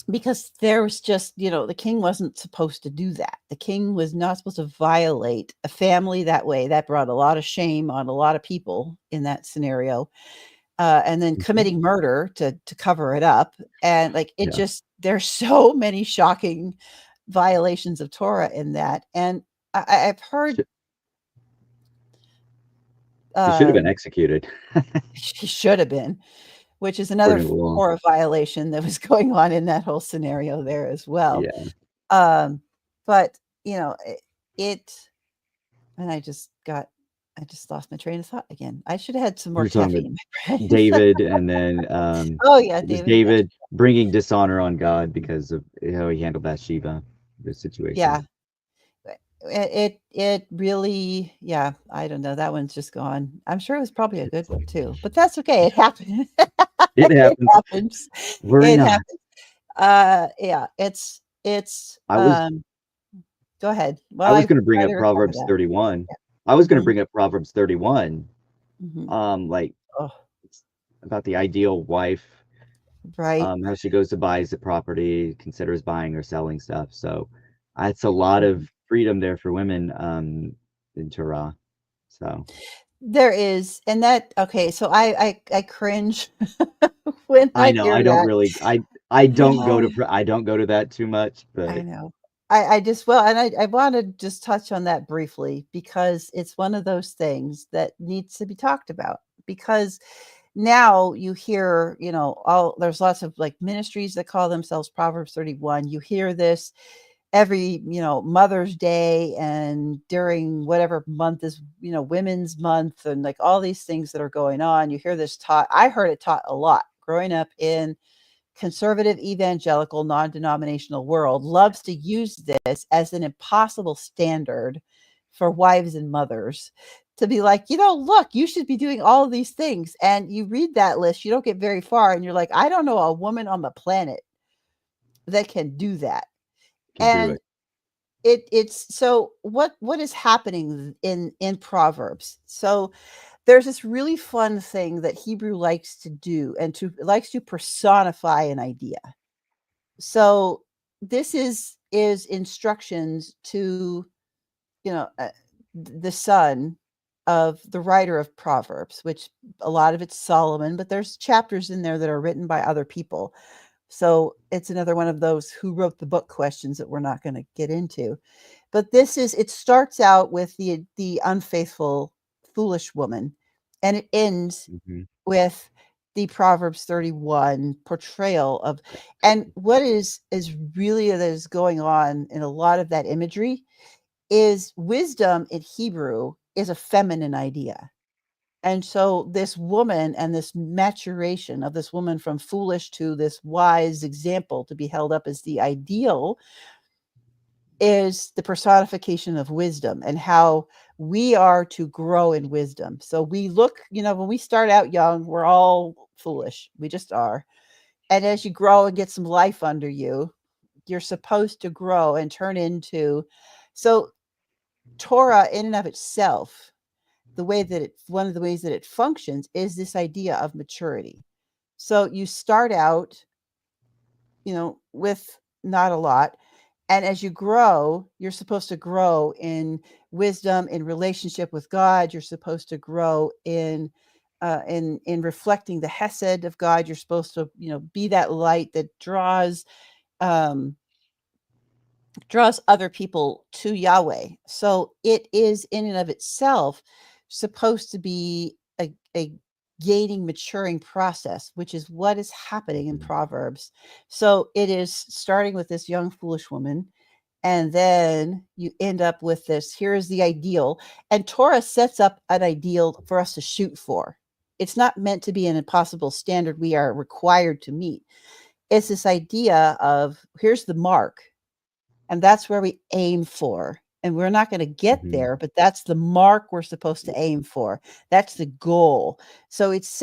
Because there was just, the king wasn't supposed to do that. The king was not supposed to violate a family that way. That brought a lot of shame on a lot of people in that scenario. And then Mhm. committing murder to cover it up. And like it Yeah. just there's so many shocking violations of Torah in that. And I've heard Sh She should have been um, executed she should have been, which is another according to the law. Torah violation that was going on in that whole scenario there as well. Yeah. Um, but it and I just lost my train of thought again. I should have had some more You're talking caffeine about in my brain. David, and then Oh yeah, it was David and David Bathsheba. bringing dishonor on God because of how he handled Bathsheba, the situation. Yeah. It really, yeah, I don't know, that one's just gone. I'm sure it was probably a good one too, but that's okay, it happened. It It happens. happens. Worry It not. happens. Yeah, it's, I was go ahead. I Well, was I going to bring try up to recover Proverbs that. 31. I was going to Mhm, bring up Proverbs 31, mhm. like Oh, it's about the ideal wife, right. how she goes to buys the property, considers buying or selling stuff. So it's a lot Mhm. of freedom there for women in Torah. So There is, and that okay, so I cringe when I I know hear that. I don't go to I don't go to that too much, I but know. I just well, and I wanna just touch on that briefly because it's one of those things that needs to be talked about, because now you hear, all there's lots of like ministries that call themselves Proverbs 31. You hear this every, Mother's Day and during whatever month is, Women's Month, and like all these things that are going on. You hear this taught. I heard it taught a lot growing up in conservative evangelical non-denominational world, loves to use this as an impossible standard for wives and mothers, to be like, look, you should be doing all of these things, and you read that list, you don't get very far, and you're like, I don't know a woman on the planet that can do that. can do And it. it's so what is happening in Proverbs. So there's this really fun thing that Hebrew likes to do, and likes to personify an idea. So this is instructions to, you know, the son of the writer of Proverbs, which a lot of it's Solomon, but there's chapters in there that are written by other people. So it's another one of those who wrote the book questions that we're not going to get into. But it starts out with the unfaithful, foolish woman, and it ends with the Proverbs 31 portrayal of, and what is really that is going on in a lot of that imagery is wisdom in Hebrew is a feminine idea. And so this woman and this maturation of this woman from foolish to this wise example to be held up as the ideal is the personification of wisdom and how we are to grow in wisdom. So we look, when we start out young, we're all foolish. We just are. And as you grow and get some life under you, you're supposed to grow and turn into. So Torah in and of itself, one of the ways that it functions is this idea of maturity. So you start out, with not a lot. And as you grow, you're supposed to grow in wisdom, in relationship with God. You're supposed to grow in reflecting the hesed of God. You're supposed to, be that light that draws other people to Yahweh. So it is in and of itself supposed to be a gaining, maturing process, which is what is happening in Proverbs. So it is starting with this young, foolish woman, and then you end up with this, here is the ideal. And Torah sets up an ideal for us to shoot for. It's not meant to be an impossible standard we are required to meet. It's this idea of, here's the mark, and that's where we aim for. And we're not going to get there, but that's the mark we're supposed to aim for. That's the goal. So it's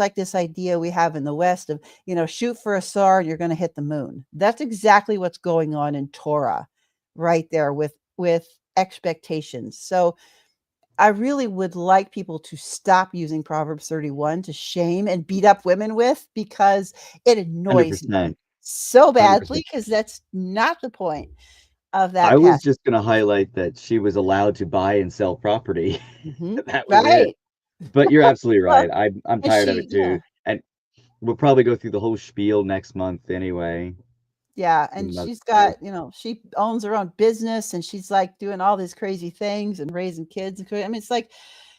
like this idea we have in the West of, shoot for a star and you're going to hit the moon. That's exactly what's going on in Torah right there with expectations. So I really would like people to stop using Proverbs 31 to shame and beat up women with, because it annoys me 100%. so badly, because that's not the point of that I was passage. just going to highlight that she was allowed to buy and sell property. That was Right. it. But you're absolutely Well, right. I'm and tired of it too. yeah. And we'll probably go through the whole spiel next month anyway. Yeah, and she's got, she owns her own business, and she's like doing all these crazy things and raising kids. I mean, it's like,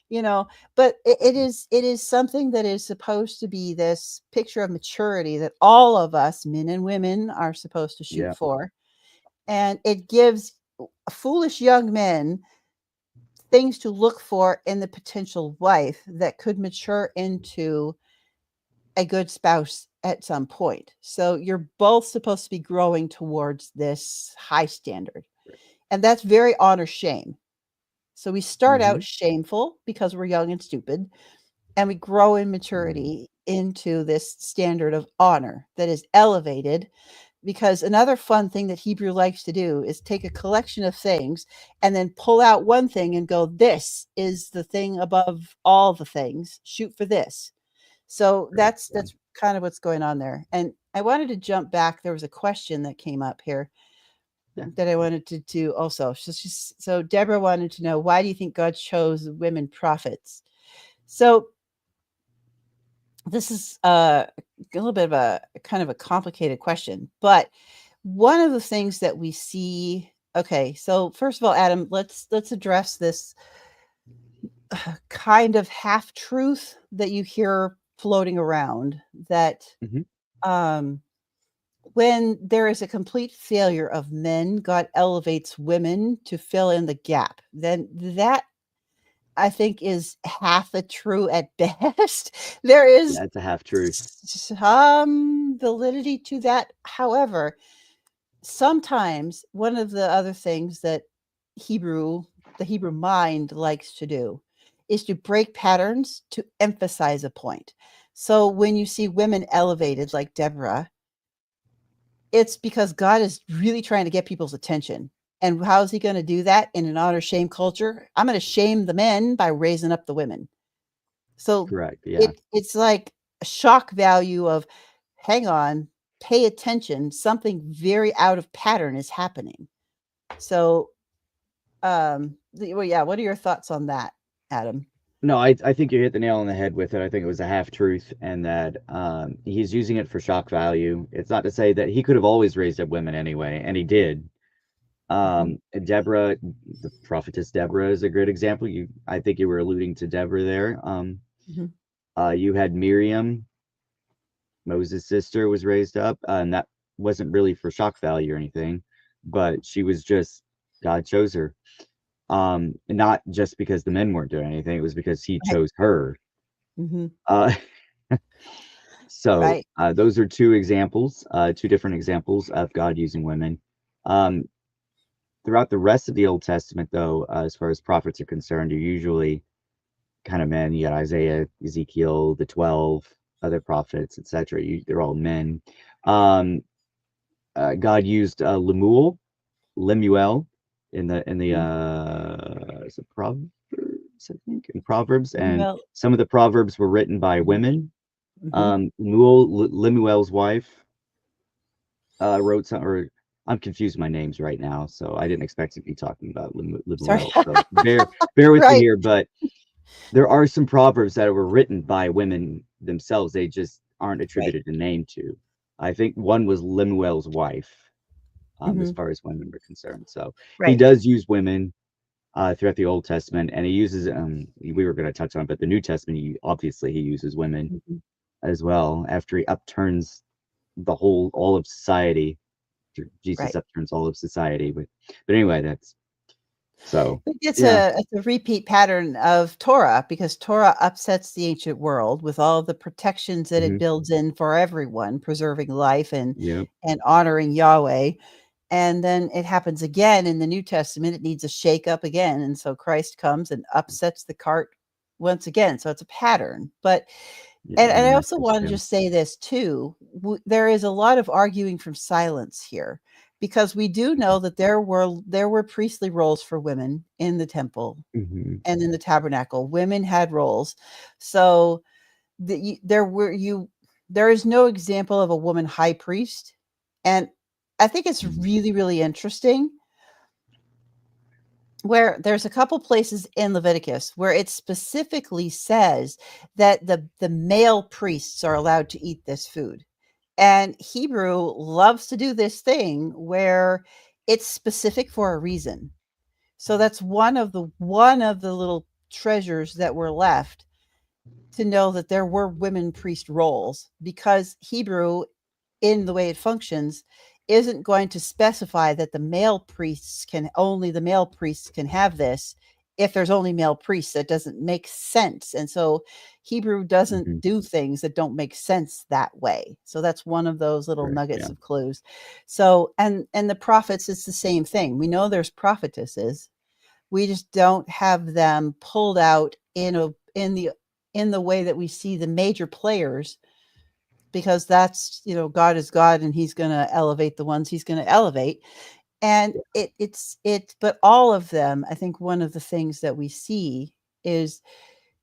but it is something that is supposed to be this picture of maturity that all of us, men and women, are supposed to shoot for. And it gives foolish young men things to look for in the potential wife that could mature into a good spouse at some point. So you're both supposed to be growing towards this high standard. And that's very honor shame. So we start out shameful because we're young and stupid, and we grow in maturity into this standard of honor that is elevated. Because another fun thing that Hebrew likes to do is take a collection of things and then pull out one thing and go, this is the thing above all the things. Shoot for this. So that's kind of what's going on there. And I wanted to jump back. There was a question that came up here that I wanted to do also. So Deborah wanted to know, why do you think God chose women prophets? So this is a little bit of a kind of a complicated question, but one of the things that we see. Okay, so first of all, Adam, let's address this kind of half truth that you hear floating around, that when there is a complete failure of men, God elevates women to fill in the gap. Then that, I think, is half a true at best. There is that's a half truth. Some validity to that. However, sometimes one of the other things that the Hebrew mind likes to do is to break patterns to emphasize a point. So when you see women elevated like Deborah, it's because God is really trying to get people's attention. And how is he going to do that in an honor shame culture? I'm going to shame the men by raising up the women. So Correct. Yeah. it's like a shock value of, hang on, pay attention, something very out of pattern is happening. So, well, yeah, what are your thoughts on that, Adam? No, I think you hit the nail on the head with it. I think it was a half truth, and that he's using it for shock value. It's not to say that he could have always raised up women anyway, and he did. Mhm, Deborah, the prophetess Deborah, is a great example. I think you were alluding to Deborah there. mhm. You had Miriam, Moses' sister, was raised up, and that wasn't really for shock value or anything, but she was just God chose her. Not just because the men weren't doing anything; it was because He Right. chose her. Mhm. Uh, so Right. those are two examples, two different examples of God using women. Um, Throughout the rest of the Old Testament, though, as far as prophets are concerned, are usually kind of men. You got Isaiah, Ezekiel, the 12 other prophets, etc. They're all men. Um, God used Lemuel in the Mhm. is it Proverbs, I think, in Proverbs, and Well, some of the Proverbs were written by mhm, women. mhm. Lemuel's wife wrote some, or I'm confused my names right now, so I didn't expect to be talking about Sorry. Lemuel. So bear with me Right. here, but there are some proverbs that were written by women themselves. They just aren't Right. attributed a name to. I think one was Lemuel's wife, as Mhm. far as women were concerned. So he Right. does use women throughout the Old Testament, and he uses. We were going to touch on, it, but the New Testament, obviously he uses women Mhm. as well. After he upturns all of society, Jesus Right. upturns all of society. But anyway, that's so. But Yeah. it's a repeat pattern of Torah, because Torah upsets the ancient world with all the protections that it Hmm. builds in for everyone, preserving life Yep. and honoring Yahweh. And then it happens again in the New Testament. It needs a shake up again. And so Christ comes and upsets the cart once again. So it's a pattern. But Yeah. and And I the also message. want to Yeah. just say this too. There is a lot of arguing from silence here, because we do know that there were priestly roles for women in the temple Hmm. and in the tabernacle. Women had roles. So there is no example of a woman high priest. And I think it's Hmm. really, really interesting where there's a couple places in Leviticus where it specifically says that the male priests are allowed to eat this food. And Hebrew loves to do this thing where it's specific for a reason. So that's one of the little treasures that were left, to know that there were women priest roles, because Hebrew, in the way it functions, isn't going to specify that the male priests can have this. If there's only male priests, that doesn't make sense. And so Hebrew doesn't Hmm. do things that don't make sense that way. So that's one of those little Correct. nuggets Yeah. of clues. So, and the prophets, it's the same thing. We know there's prophetesses. We just don't have them pulled out in the way that we see the major players, because that's, God is God, and he's going to elevate the ones he's going to elevate. And but all of them, I think one of the things that we see is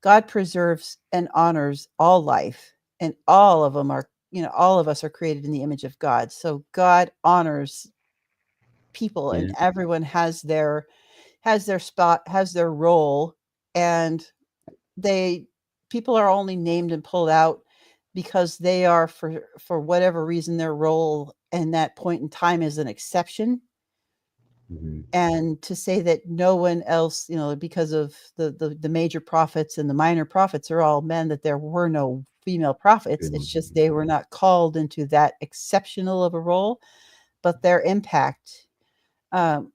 God preserves and honors all life, and all of us are created in the image of God. So God honors people, and Yeah. everyone has their spot, has their role. And they people are only named and pulled out because they are, for whatever reason, their role in that point in time is an exception. Hmm. And to say that no one else, because of the major prophets and the minor prophets are all men, that there were no female prophets, it's just they were not called into that exceptional of a role, but their impact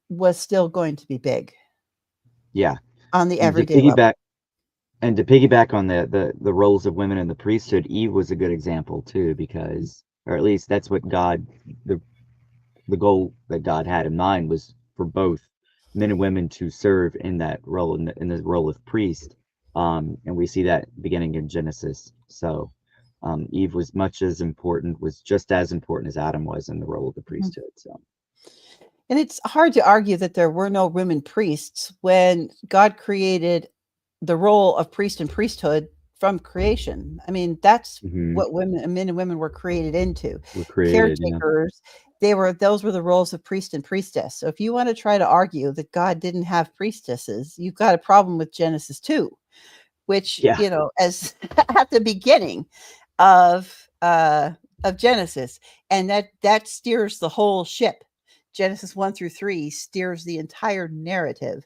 was still going to be big Yeah. on the And to everyday level. piggyback and to piggyback on the roles of women in the priesthood, Eve was a good example too, because, or at least that's what the the goal that God had in mind was for both men and women to serve in that role, in the role of priest. And we see that beginning in Genesis. So Eve was just as important as Adam was in the role of the Mhm. priesthood. So And it's hard to argue that there were no women priests when God created the role of priest and priesthood from creation. I mean, that's Hmm. what men and women were created into. Were created, yeah. Caretakers, those were the roles of priest and priestess. So if you want to try to argue that God didn't have priestesses, you've got a problem with Genesis 2, which, Yeah. as at the beginning of Genesis, and that steers the whole ship. Genesis 1 through 3 steers the entire narrative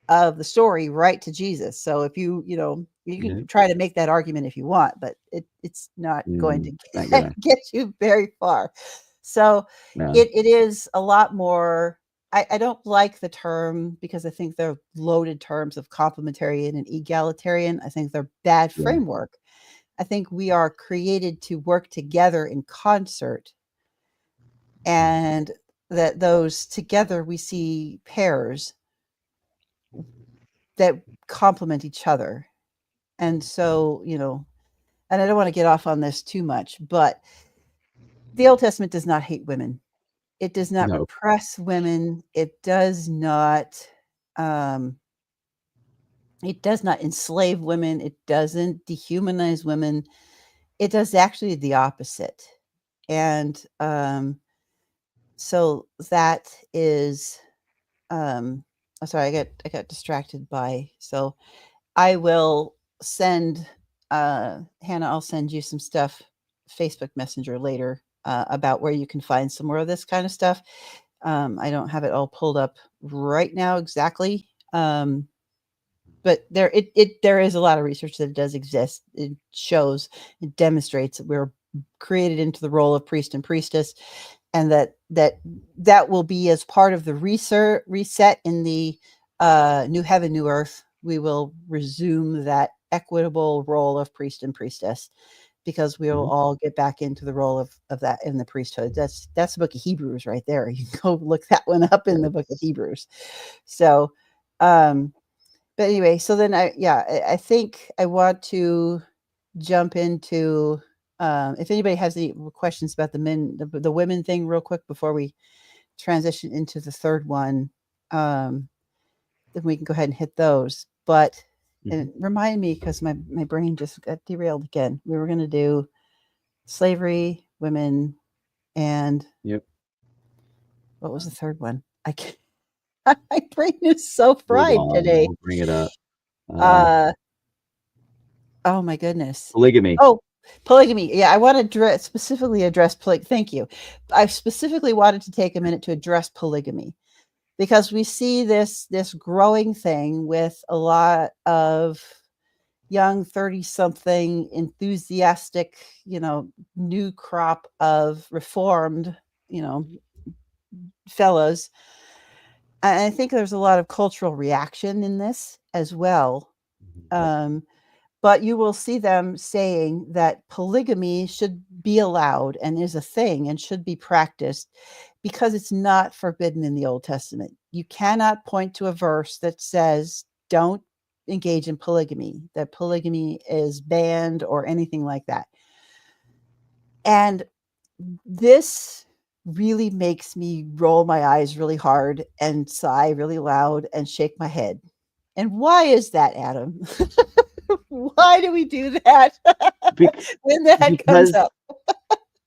of the story right to Jesus. So if you Yeah. can try to make that argument if you want, but it's not going to Not gonna. get you very far. So No. it is a lot more. I don't like the term because I think they're loaded terms of complementarian and egalitarian. I think they're bad Yeah. framework. I think we are created to work together in concert, and that those together we see pairs that complement each other. And so, and I don't want to get off on this too much, but the Old Testament does not hate women. It does not No. repress women. Um, it does not enslave women. It doesn't dehumanize women. It does actually the opposite. And so that is, oh, sorry, I got distracted by, so I will send, Hannah, I'll send you some stuff, Facebook Messenger later, about where you can find some more of this kind of stuff. I don't have it all pulled up right now exactly. But there is a lot of research that does exist. It shows, it demonstrates that we're created into the role of priest and priestess, and that will be as part of the reset in the new heaven, new earth. We will resume that equitable role of priest and priestess, because we will Mhm. all get back into the role of that in the priesthood. That's the book of Hebrews right there. You can go look that one up in the book of Hebrews. So, but anyway, so then I think I want to jump into, if anybody has any questions about the women thing real quick before we transition into the third one, then we can go ahead and hit those. But and remind me, because my brain just got derailed again. We were going to do slavery, women, and Yep. what was the third one? I can't, my brain is so Hold fried on. today. I'll bring it up. Uh, oh my goodness. Polygamy. Oh, polygamy. Yeah, I want to specifically address polygamy. Thank you. I specifically wanted to take a minute to address polygamy, because we see this growing thing with a lot of young 30-something enthusiastic, new crop of reformed, fellows. And I think there's a lot of cultural reaction in this as well. Yep. But you will see them saying that polygamy should be allowed and is a thing and should be practiced, because it's not forbidden in the Old Testament. You cannot point to a verse that says don't engage in polygamy, that polygamy is banned or anything like that. And this really makes me roll my eyes really hard and sigh really loud and shake my head. And why is that, Adam? Why do we do that when that comes Because up?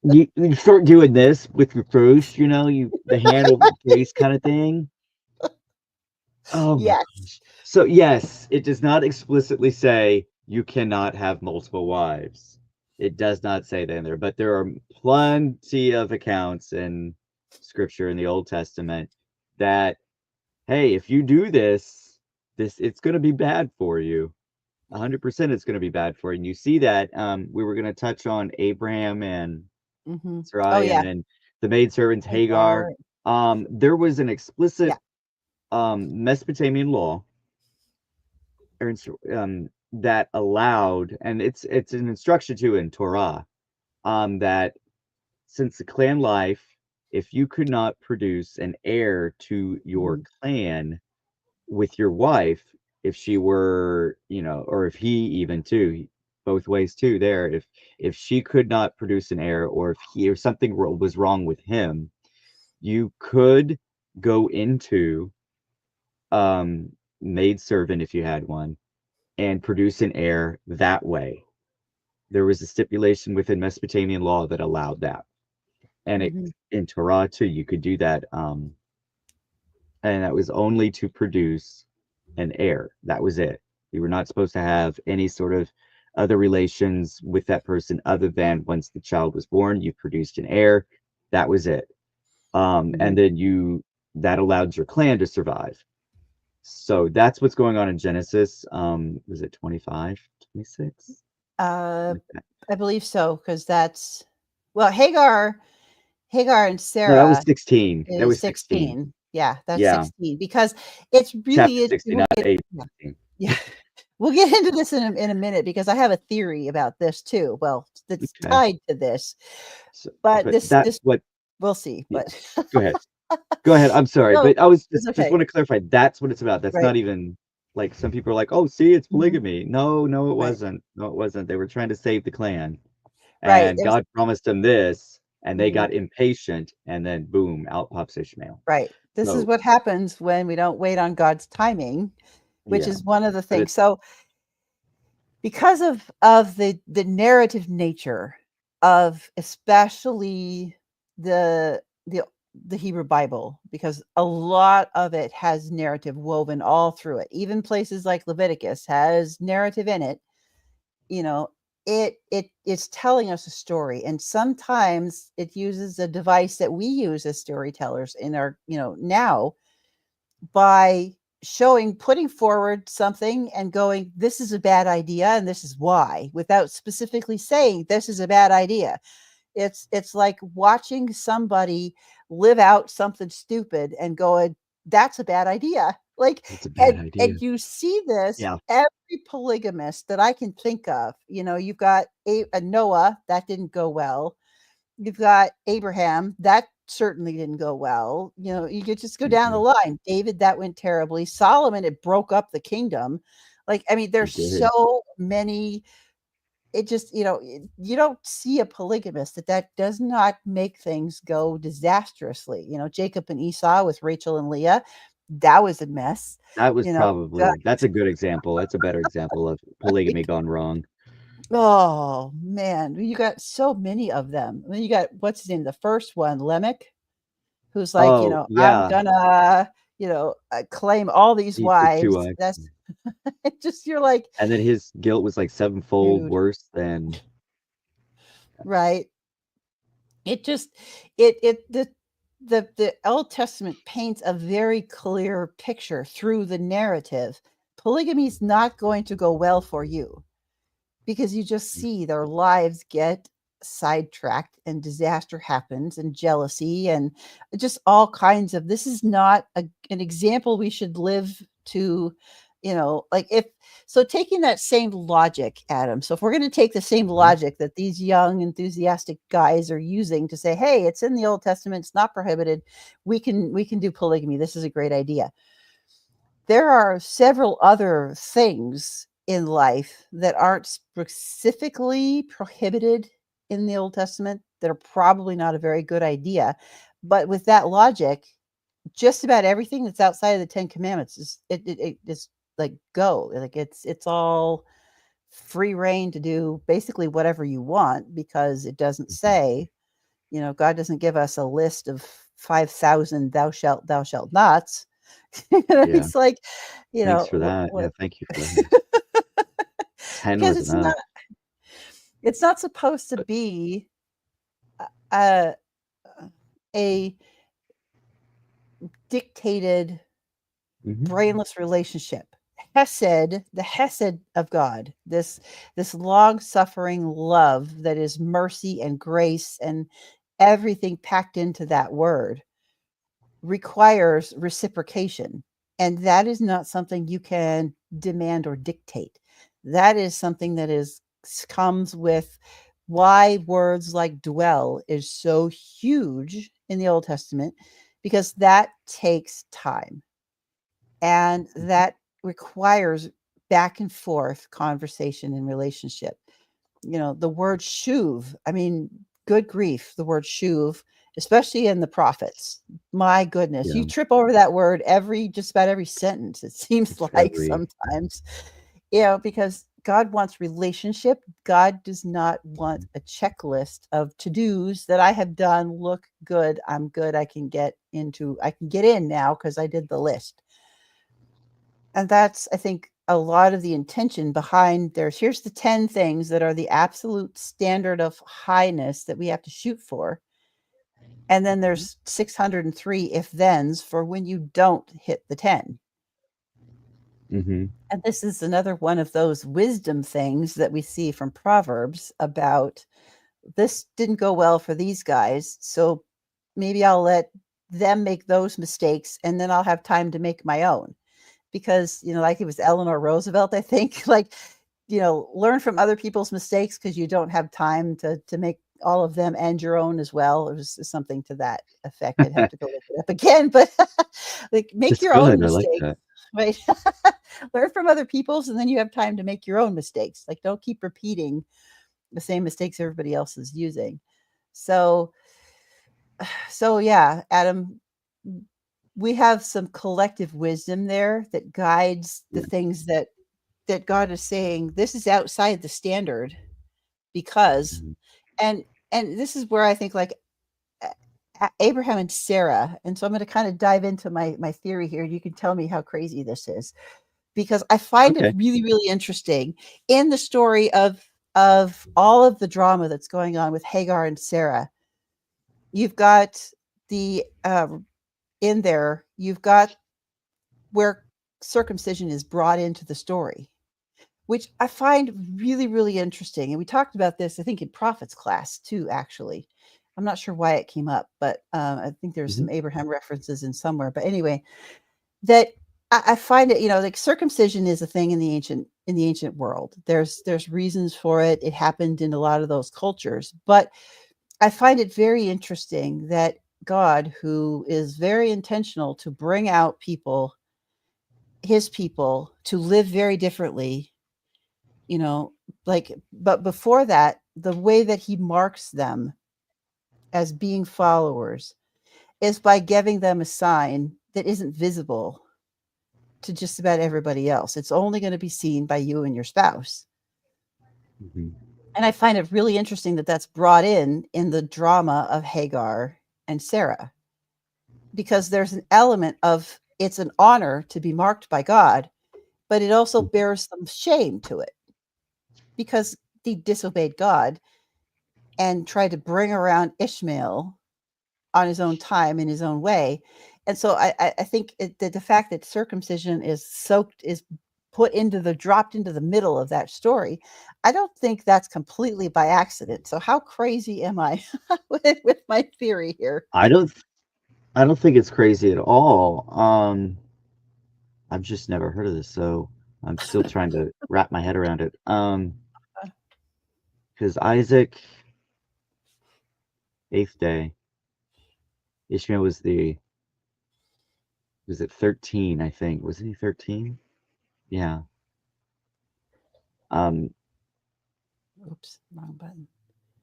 you start doing this with your first, the hand over the face kind of thing. Oh my Yes. gosh. So yes, it does not explicitly say you cannot have multiple wives. It does not say that in there, but there are plenty of accounts in scripture in the Old Testament that, hey, if you do this it's going to be bad for you. 100% it's going to be bad for you. And you see that we were going to touch on Abraham and Oh Sarai, and yeah. then the maidservant Hagar. Hagar. There was an Yeah. explicit Mesopotamian law that allowed, and it's an instruction too in Torah, that since the clan life, if you could not produce an heir to your Mhm. clan with your wife, if she were, or if he even too, both ways too, there, if she could not produce an heir, or if he or something was wrong with him, you could go into maidservant if you had one, and produce an heir that way. There was a stipulation within Mesopotamian law that allowed that. And it, in Torah too, you could do that. And that was only to produce an heir. That was it. You were not supposed to have any sort of other relations with that person other than once the child was born, you produced an heir. That was it. And then that allowed your clan to survive. So that's what's going on in Genesis. Was it 25, 26? I believe so, because that's, well, Hagar and Sarah. No, that was 16. That was 16. Yeah, that's Yeah. 16, because it's really Chapter 60, not 8. Yeah. We'll get into this in a minute, because I have a theory about this too. Well, that's tied to this. But this what we'll see. But go ahead. Go ahead. I'm sorry, no, but I was just okay. want to clarify. That's what it's about. That's not even like some people are like, oh, see, it's polygamy. No, it wasn't. No, it wasn't. They were trying to save the clan, and God promised them this, and they got impatient, and then boom, out pops Ishmael. Right. This is what happens when we don't wait on God's timing, which is one of the things. So because of the narrative nature of especially the Hebrew Bible, because a lot of it has narrative woven all through it. Even places like Leviticus has narrative in it. It's telling us a story, and sometimes it uses a device that we use as storytellers in our now, by putting forward something and going, this is a bad idea and this is why, without specifically saying this is a bad idea. It's like watching somebody live out something stupid and going, that's a bad idea. Like, and you see this, every polygamist that I can think of, you've got a Noah, that didn't go well. You've got Abraham, that certainly didn't go well. You could just go down the line. David, that went terribly. Solomon, it broke up the kingdom. Like, I mean, there's so many. It just, you don't see a polygamist that does not make things go disastrously. Jacob and Esau with Rachel and Leah, that was a mess. That was that's a good example. That's a better example of polygamy gone wrong. Oh man, you got so many of them. I mean, you got, what's his name? The first one, Lamech, who's like, I'm gonna, claim all these wives. That's just, you're like, and then his guilt was like sevenfold worse than right. It just the Old Testament paints a very clear picture through the narrative. Polygamy is not going to go well for you, because you just see their lives get sidetracked and disaster happens and jealousy and just all kinds of, this is not an example we should live to, like, taking that same logic, Adam. So if we're going to take the same logic that these young enthusiastic guys are using to say, hey, it's in the Old Testament, it's not prohibited, we can do polygamy, this is a great idea. There are several other things in life that aren't specifically prohibited in the Old Testament that are probably not a very good idea. But with that logic, just about everything that's outside of the 10 Commandments is like, go, like, it's all free reign to do basically whatever you want, because it doesn't say, God doesn't give us a list of 5,000 thou shalt nots. It's like, thanks for that. Yeah, thank you for that. 10 because was enough. It's not supposed to be a dictated, brainless relationship. Hesed, the Hesed of God, this long-suffering love that is mercy and grace and everything packed into that word, requires reciprocation. And that is not something you can demand or dictate. That is something that comes with why words like dwell is so huge in the Old Testament, because that takes time. And that requires back and forth conversation and relationship. The word shuv, I mean, good grief, the word shuv, especially in the prophets. My goodness, you trip over that word just about every sentence, it seems like sometimes. because God wants relationship. God does not want a checklist of to-dos that I have done. Look good. I'm good. I can get in now because I did the list. And that's, I think, a lot of the intention behind here's the 10 things that are the absolute standard of highness that we have to shoot for. And then there's 603 if-thens for when you don't hit the 10. Mm-hmm. And this is another one of those wisdom things that we see from Proverbs about this didn't go well for these guys. So maybe I'll let them make those mistakes and then I'll have time to make my own. Because, like it was Eleanor Roosevelt, I think, learn from other people's mistakes because you don't have time to make all of them and your own as well. It was something to that effect. I'd have to go look it up again, but make That's your own good. I like mistakes. that. Right. Learn from other people's and then you have time to make your own mistakes. Don't keep repeating the same mistakes everybody else is using. So yeah, Adam, we have some collective wisdom there that guides the things that God is saying, this is outside the standard because, and this is where I think Abraham and Sarah. And so I'm going to kind of dive into my theory here. You can tell me how crazy this is, because I find it really, really interesting in the story of all of the drama that's going on with Hagar and Sarah. You've got in there, you've got where circumcision is brought into the story, which I find really, really interesting. And we talked about this, I think, in Prophets class too, actually. I'm not sure why it came up, but I think there's some Abraham references in somewhere. But anyway, that I find it, like circumcision is a thing in the ancient world. There's reasons for it. It happened in a lot of those cultures. But I find it very interesting that God, who is very intentional to bring out his people to live very differently, but before that, the way that he marks them as being followers is by giving them a sign that isn't visible to just about everybody else. It's only going to be seen by you and your spouse. And I find it really interesting that that's brought in the drama of Hagar and Sarah, because there's an element of it's an honor to be marked by God, but it also bears some shame to it because he disobeyed God and tried to bring around Ishmael on his own time in his own way. And so I think that the fact that circumcision is dropped into the middle of that story, I don't think that's completely by accident. So how crazy am I with my theory here? I don't think it's crazy at all. I've just never heard of this, so I'm still trying to wrap my head around it. Because Isaac, 8th day, Ishmael was it 13, I think. Wasn't he 13? Yeah. Oops, wrong button.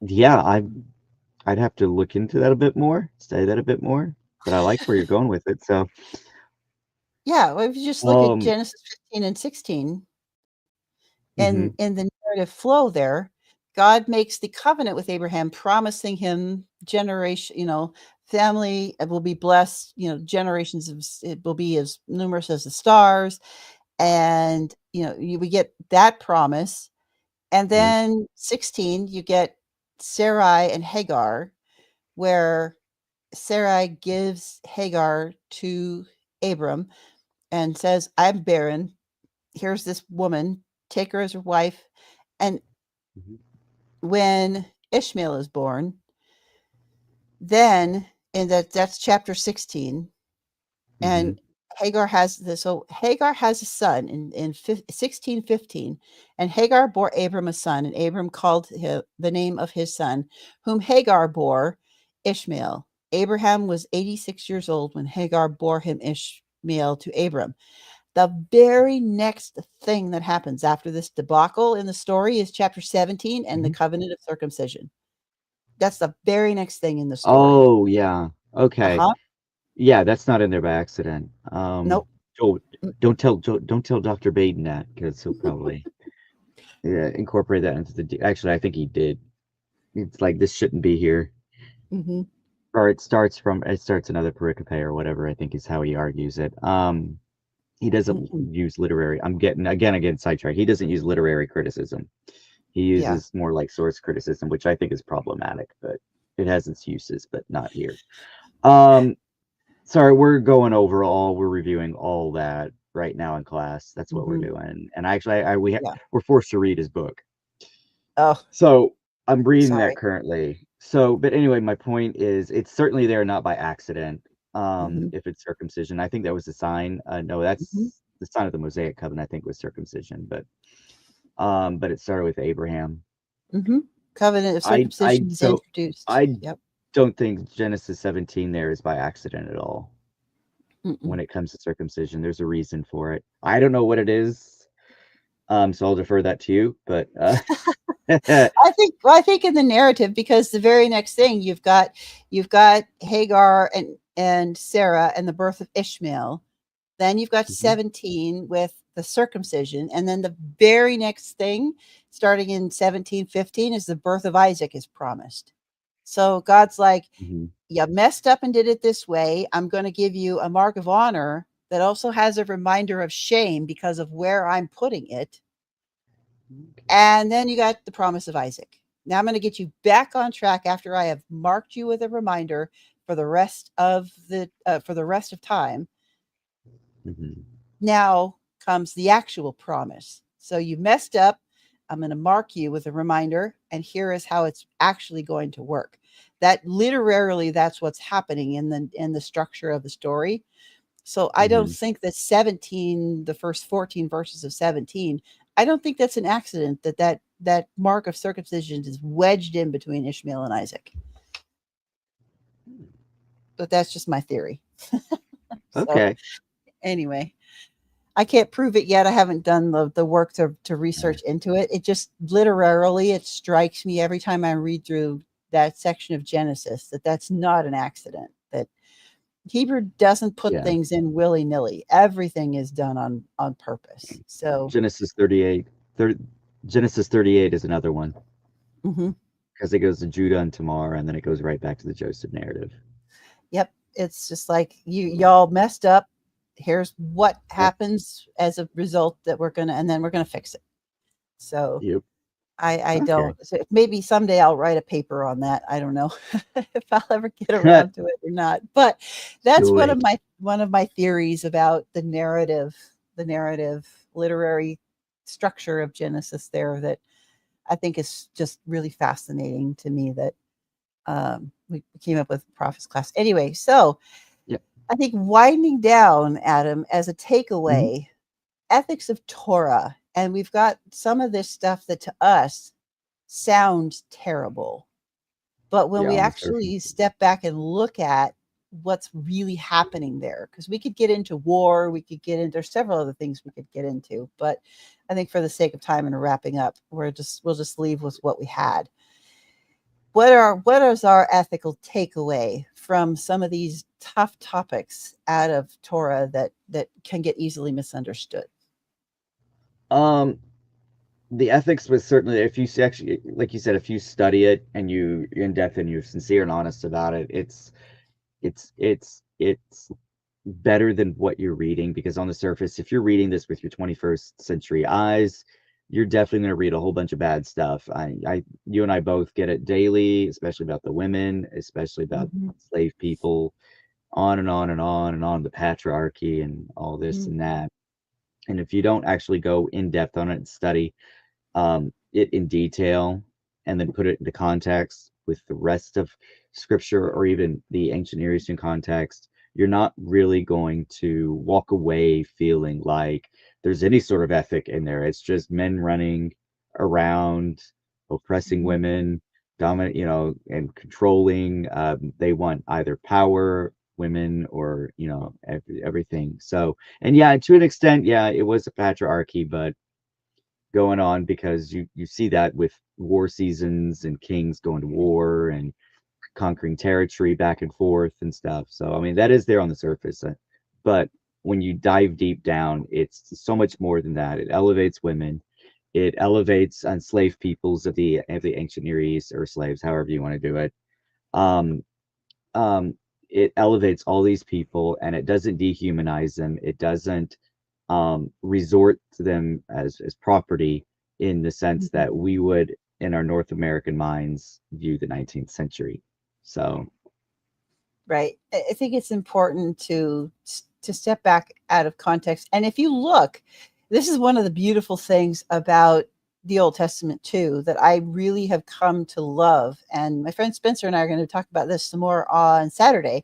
Yeah, I'd have to look into that a bit more, study that a bit more, but I like where you're going with it. So yeah, well, if you just look at Genesis 15 and 16, and in the narrative flow there, God makes the covenant with Abraham, promising him generation, family will be blessed, generations it will be as numerous as the stars. And, we get that promise. And then 16, you get Sarai and Hagar, where Sarai gives Hagar to Abram and says, I'm barren. Here's this woman, take her as your wife. And when Ishmael is born, then that's chapter 16. And Hagar has a son in 16:15, and Hagar bore Abram a son, and Abram called the name of his son, whom Hagar bore, Ishmael. Abraham was 86 years old when Hagar bore him Ishmael to Abram. The very next thing that happens after this debacle in the story is chapter 17 and the covenant of circumcision. That's the very next thing in the story. Oh, yeah. Okay. Uh-huh. Yeah, that's not in there by accident. Nope. Joel, don't tell Dr. Baden that, because he'll probably incorporate that into the. Actually, I think he did. It's like this shouldn't be here, Mm-hmm. or it starts another pericope or whatever. I think is how he argues it. He doesn't Mm-hmm. use literary. I'm getting again sidetracked. He doesn't use literary criticism. He Yeah. uses more like source criticism, which I think is problematic, but it has its uses, but not here. Um, Sorry, we're going over we're reviewing all that right now in class. That's what we're Mm-hmm. doing. And actually, Yeah. we're forced to read his book. Oh, So I'm reading that sorry. currently. So, but anyway, my point is, it's certainly there not by accident. Mm-hmm. If it's circumcision, I think that was the sign. No, Mm-hmm. that's the sign of the Mosaic covenant. I think was circumcision, but it started with Abraham. Mm-hmm. Covenant of I I circumcision is don't introduced. I Yep. don't think Genesis 17 there is by accident at all. When Mm-mm. it comes to circumcision, there's a reason for it. I don't know what it is. So I'll defer that to you, but I think in the narrative, because the very next thing you've got Hagar and Sarah and the birth of Ishmael. Then you've got Mhm, 17 with the circumcision, and then the very next thing, starting in 17:15, is the birth of Isaac is promised. So God's like, mhm. you messed up and did it this way. I'm going to give you a mark of honor that also has a reminder of shame because of where I'm putting it. And then you got the promise of Isaac. Now I'm going to get you back on track after I have marked you with a reminder for the rest of time. Mhm. Now comes the actual promise. So you messed up. I'm going to mark you with a reminder, and here is how it's actually going to work. That literally, that's what's happening in the structure of the story. So I don't Mhm. think that 17, the first 14 verses of 17, I don't think that's an accident that mark of circumcision is wedged in between Ishmael and Isaac. But that's just my theory. So Okay. anyway, I can't prove it yet. I haven't done the work to Uh, research into it. It just literally it strikes me every time I read through that section of Genesis that that's not an accident. That Hebrew doesn't put yeah. things in willy nilly. Everything is done on purpose. So Genesis 38. Genesis 38 is another one mhm, because it goes to Judah and Tamar, and then it goes right back to the Joseph narrative. yep, it's just like y'all messed up. Here's what Yep. happens as a result that and then we're gonna fix it. So Yep. I Okay. don't. So maybe someday I'll write a paper on that. I don't know if I'll ever get around to it or not. But that's Do it. one of my theories about the narrative literary structure of Genesis there that I think is just really fascinating to me that we came up with prophet's class. Anyway, so Yep. I think winding down, Adam, as a Mhm. takeaway, ethics of Torah, and we've got some of this stuff that to us sounds terrible. But when Yeah, we on the surface. actually step back and look at what's really happening there, because we could get into war, we could get into there's several other things we could get into, but I think for the sake of time and wrapping up, we'll just leave with what we had. What is our ethical takeaway from some of these tough topics out of Torah that can get easily misunderstood? Um, the ethics was certainly, if you actually, like you said, if you study it and you're in depth and you're sincere and honest about it, it's better than what you're reading, because on the surface, if you're reading this with your 21st century eyes, you're definitely going to read a whole bunch of bad stuff. You and I both get it daily, especially about the women, especially about Mhm, slave people, on and on and on and on, the patriarchy and all this mhm, and that. And if you don't actually go in depth on it and study it in detail and then put it into context with the rest of scripture or even the ancient Near Eastern context, you're not really going to walk away feeling like there's any sort of ethic in there. It's just men running around, oppressing mhm, women, dominant, and controlling. They want either power, women, or everything. So, and yeah, to an extent, yeah, it was a patriarchy, but going on, because you see that with war seasons and kings going to war and conquering territory back and forth and stuff. So I mean that is there on the surface, but when you dive deep down, it's so much more than that. It elevates women. It elevates enslaved peoples of the ancient Near East, or slaves, however you want to do it. Um, um, it elevates all these people, and it doesn't dehumanize them. It doesn't resort to them as property in the sense Mhm. that we would, in our North American minds, view the 19th century. So, Right. I think it's important to step back out of context. And if you look, this is one of the beautiful things about the Old Testament too, that I really have come to love. And my friend Spencer and I are going to talk about this some more on Saturday.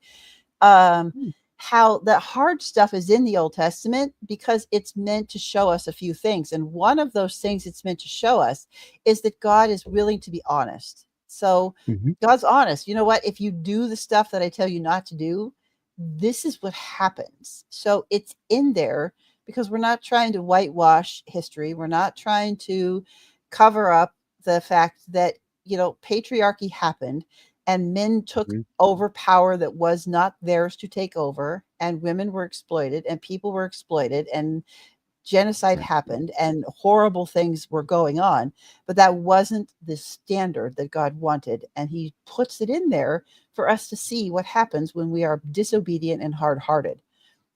Um, hmm, how the hard stuff is in the Old Testament because it's meant to show us a few things. And one of those things it's meant to show us is that God is willing to be honest. So mhm, God's honest. You know what? If you do the stuff that I tell you not to do, this is what happens. So it's in there because we're not trying to whitewash history. We're not trying to cover up the fact that, patriarchy happened and men took mhm, over power that was not theirs to take over, and women were exploited, and people were exploited, and genocide exactly. happened, and horrible things were going on. But that wasn't the standard that God wanted. And He puts it in there for us to see what happens when we are disobedient and hard hearted.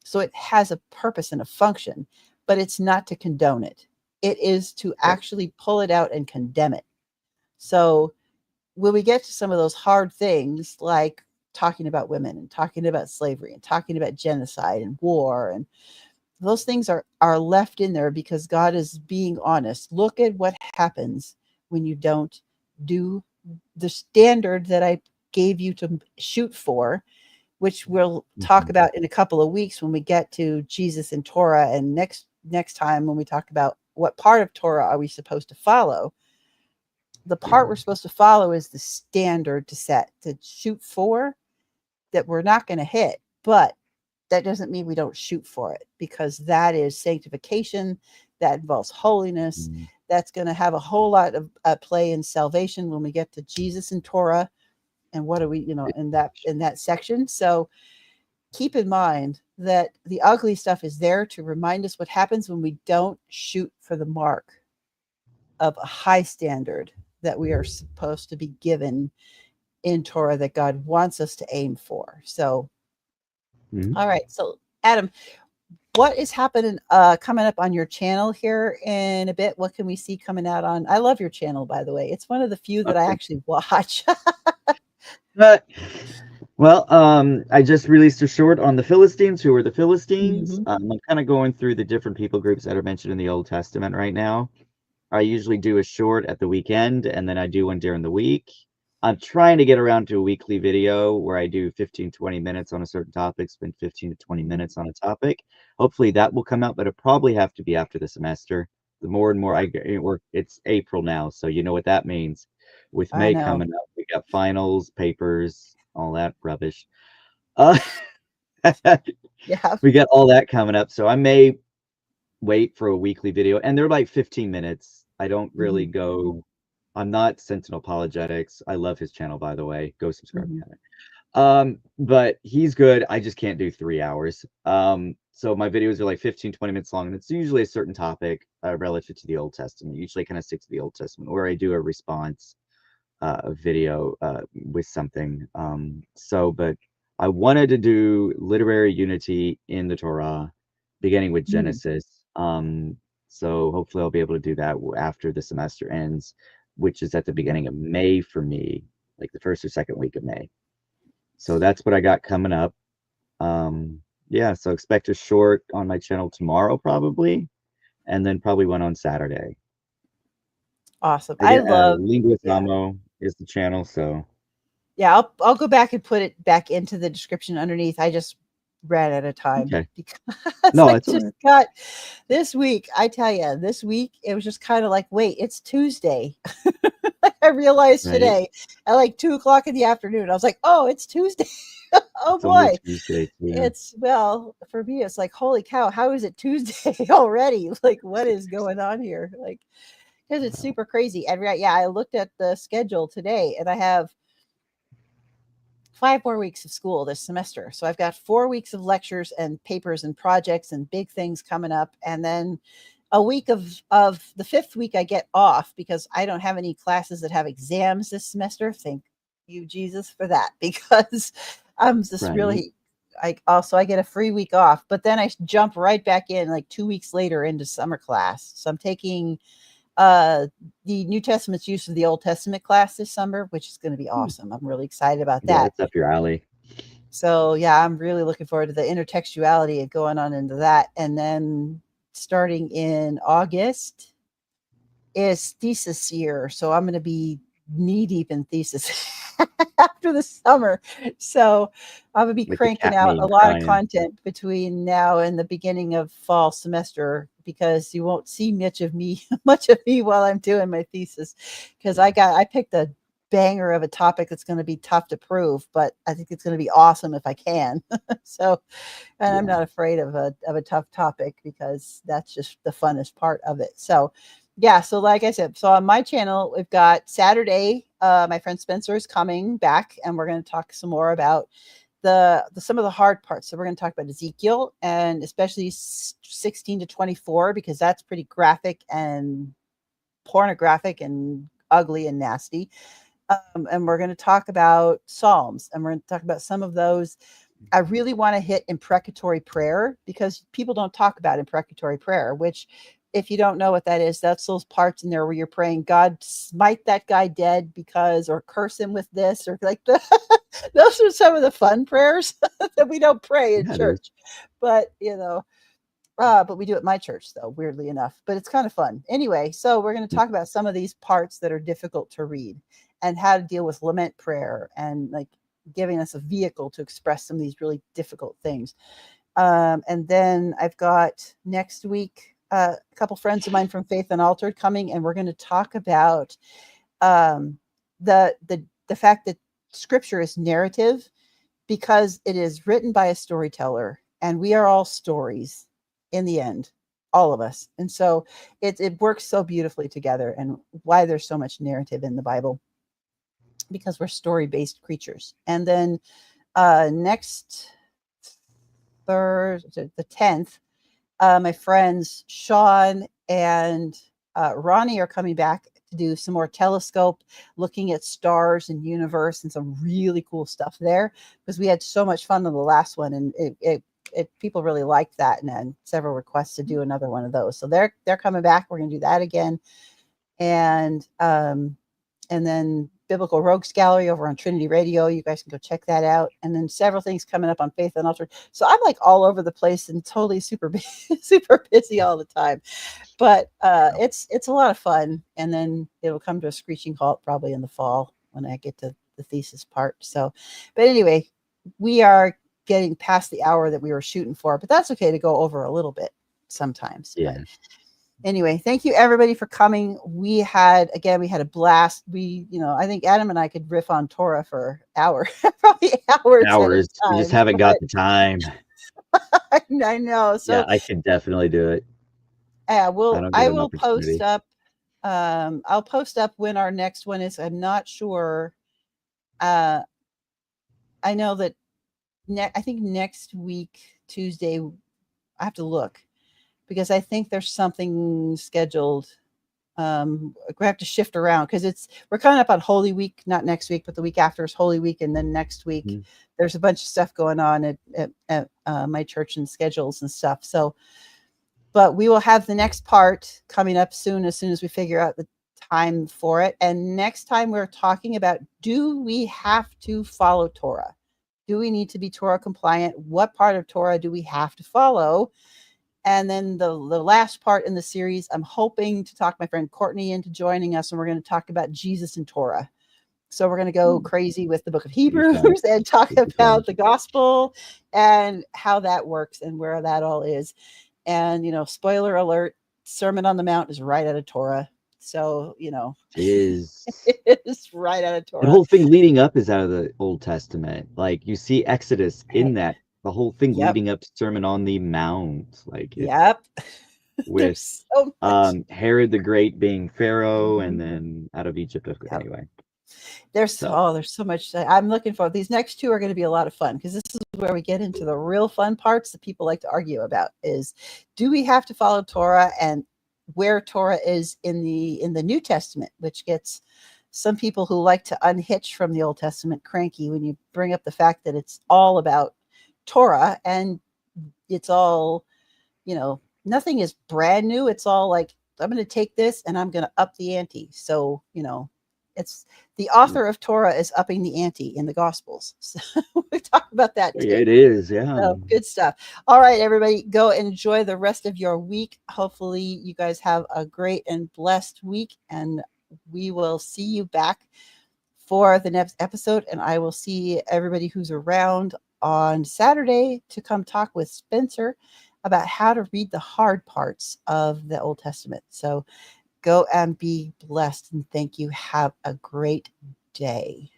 So it has a purpose and a function, but it's not to condone it, it is to Right. actually pull it out and condemn it. So when we get to some of those hard things, like talking about women and talking about slavery and talking about genocide and war, and those things are left in there because God is being honest. Look at what happens when you don't do the standard that I gave you to shoot for, which we'll talk Mhm, about in a couple of weeks when we get to Jesus and Torah, and next time when we talk about what part of Torah are we supposed to follow. The part we're supposed to follow is the standard to set to shoot for, that we're not going to hit, but that doesn't mean we don't shoot for it, because that is sanctification, that involves holiness. mhm. That's going to have a whole lot of play in salvation when we get to Jesus and Torah, and what are we, in that section. So keep in mind that the ugly stuff is there to remind us what happens when we don't shoot for the mark of a high standard that we are supposed to be given in Torah, that God wants us to aim for. So, Mhm. all right. So, Adam, what is happening coming up on your channel here in a bit? What can we see coming out on? I love your channel, by the way. It's one of the few Oh, that I thank you. actually watch. Well, I just released a short on the Philistines. Who are the Philistines? Mhm. I'm kind of going through the different people groups that are mentioned in the Old Testament right now. I usually do a short at the weekend, and then I do one during the week. I'm trying to get around to a weekly video where I do 15, 20 minutes on a certain topic, spend 15 to 20 Mhm. minutes on a topic. Hopefully that will come out, but it'll probably have to be after the semester. The more and more Yeah, I get, it's April now, so you know what that means. With I May know. coming up, we got finals, papers, all that rubbish. Uh, Yeah. we got all that coming up, so I may wait for a weekly video, and they're like 15 minutes. I don't really Mhm. go. I'm not Sentinel Apologetics. I love his channel, by the way. Go subscribe if you Mhm. haven't. But he's good. I just can't do 3 hours. So my videos are like 15, 20 minutes long, and it's usually a certain topic relative to the Old Testament. Usually kind of stick to the Old Testament, or I do a response a video with something. But I wanted to do literary unity in the Torah, beginning with Mhm. Genesis. So hopefully I'll be able to do that after the semester ends, which is at the Mhm. beginning of May for me, like the first or second week of May. So that's what I got coming up. Yeah, so expect a short on my channel tomorrow, probably, and then probably one on Saturday. Awesome. I Again, love. Linguist Yeah. Amo is the channel, so Yeah, I'll go back and put it back into the description underneath. I just ran out of time okay. because No, I it's all just right. got this week. I tell you, this week it was just kind of like, wait, it's Tuesday. I realized Right. today at like 2 o'clock in the afternoon. I was like, oh, it's Tuesday. Oh It's only boy. Tuesday too. It's, well, for me, it's like, holy cow, how is it Tuesday already? Like, what is going on here? Like, because it's super crazy. And yeah, I looked at the schedule today and I have 5 more weeks of school this semester. So I've got 4 weeks of lectures and papers and projects and big things coming up. And then a week of the 5th week I get off because I don't have any classes that have exams this semester. Thank you, Jesus, for that, because I'm just Right. really, I get a free week off, but then I jump right back in like 2 weeks later into summer class. So I'm taking the New Testament's use of the Old Testament class this summer, which is going to be awesome. I'm really excited about Yeah, that. it's up your alley. So yeah, I'm really looking forward to the intertextuality and going on into that. And then starting in August is thesis year. So I'm going to be knee deep in thesis after the summer. So I'm going to be Like the cranking cat out a meme lot of crying. content between now and the beginning of fall semester, because you won't see much of me while I'm doing my thesis, because I picked a banger of a topic that's going to be tough to prove, but I think it's going to be awesome if I can. So, and I'm Yeah. not afraid of a tough topic, because that's just the funnest part of it. So yeah, so like I said, so on my channel, we've got Saturday, my friend Spencer is coming back, and we're going to talk some more about the some of the hard parts. So we're going to talk about Ezekiel, and especially 16 to 24, because that's pretty graphic and pornographic and ugly and nasty. And we're going to talk about Psalms, and we're going to talk about some of those. I really want to hit imprecatory prayer, because people don't talk about imprecatory prayer, which, if you don't know what that is, that's those parts in there where you're praying, God, smite that guy dead because, or curse him with this, or like those are some of the fun prayers that we don't pray in Yeah, it is. church. But, but we do at my church, though, weirdly enough. But it's kind of fun. Anyway, so we're going to talk about some of these parts that are difficult to read, and how to deal with lament prayer, and like giving us a vehicle to express some of these really difficult things. And then I've got next week a couple friends of mine from Faith Unaltered coming, and we're going to talk about the fact that Scripture is narrative, because it is written by a storyteller, and we are all stories in the end, all of us. And so it works so beautifully together, and why there's so much narrative in the Bible, because we're story-based creatures. And then next Thursday, the 10th, my friends Sean and Ronnie are coming back to do some more telescope looking at stars and universe, and some really cool stuff there, because we had so much fun on the last one, and it people really liked that, and then several requests to do another one of those. So they're coming back. We're going to do that again. And then Biblical Rogues Gallery over on Trinity Radio. You guys can go check that out. And then several things coming up on Faith Unaltered. So I'm like all over the place and totally super busy all the time. But it's a lot of fun. And then it'll come to a screeching halt probably in the fall when I get to the thesis part. So, but anyway, we are getting past the hour that we were shooting for, but that's okay to go over a little bit sometimes. Yeah. But anyway, thank you everybody for coming. We had a blast. I think Adam and I could riff on Torah for hours, probably hours. Hours. We just haven't got the time. I know. So yeah, I could definitely do it. I an will post opportunity. up. I'll post up when our next one is. I'm not sure. I know that I think next week, Tuesday, I have to look, because I think there's something scheduled. We have to shift around, because we're coming up on Holy Week, not next week, but the week after is Holy Week, and then next week there's a bunch of stuff going on at my church and schedules and stuff. So, but we will have the next part coming up soon, as soon as we figure out the time for it. And next time we're talking about, do we have to follow Torah? Do we need to be Torah compliant? What part of Torah do we have to follow? And then the last part in the series, I'm hoping to talk my friend Courtney into joining us, and we're going to talk about Jesus and Torah. So we're going to go crazy with the book of Hebrews and talk about the gospel and how that works and where that all is. And, spoiler alert, Sermon on the Mount is right out of Torah. So, it is right out of Torah. The whole thing leading up is out of the Old Testament. Like, you see Exodus in that. The whole thing leading up to Sermon on the Mount, like with so Herod the Great being Pharaoh, and then out of Egypt. Anyway, There's So there's so much. I'm looking for these next two are going to be a lot of fun because this is where we get into the real fun parts that people like to argue about. Is do we have to follow Torah and where Torah is in the New Testament, which gets some people who like to unhitch from the Old Testament cranky when you bring up the fact that it's all about Torah and it's all, nothing is brand new. It's all like, I'm going to take this and I'm going to up the ante. So, it's the author of Torah is upping the ante in the Gospels. So we talk about that too. it is, yeah. So good stuff. All right, everybody, go enjoy the rest of your week. Hopefully, you guys have a great and blessed week, and we will see you back for the next episode. And I will see everybody who's around on Saturday to come talk with Spencer about how to read the hard parts of the Old Testament. So go and be blessed, and thank you. Have a great day.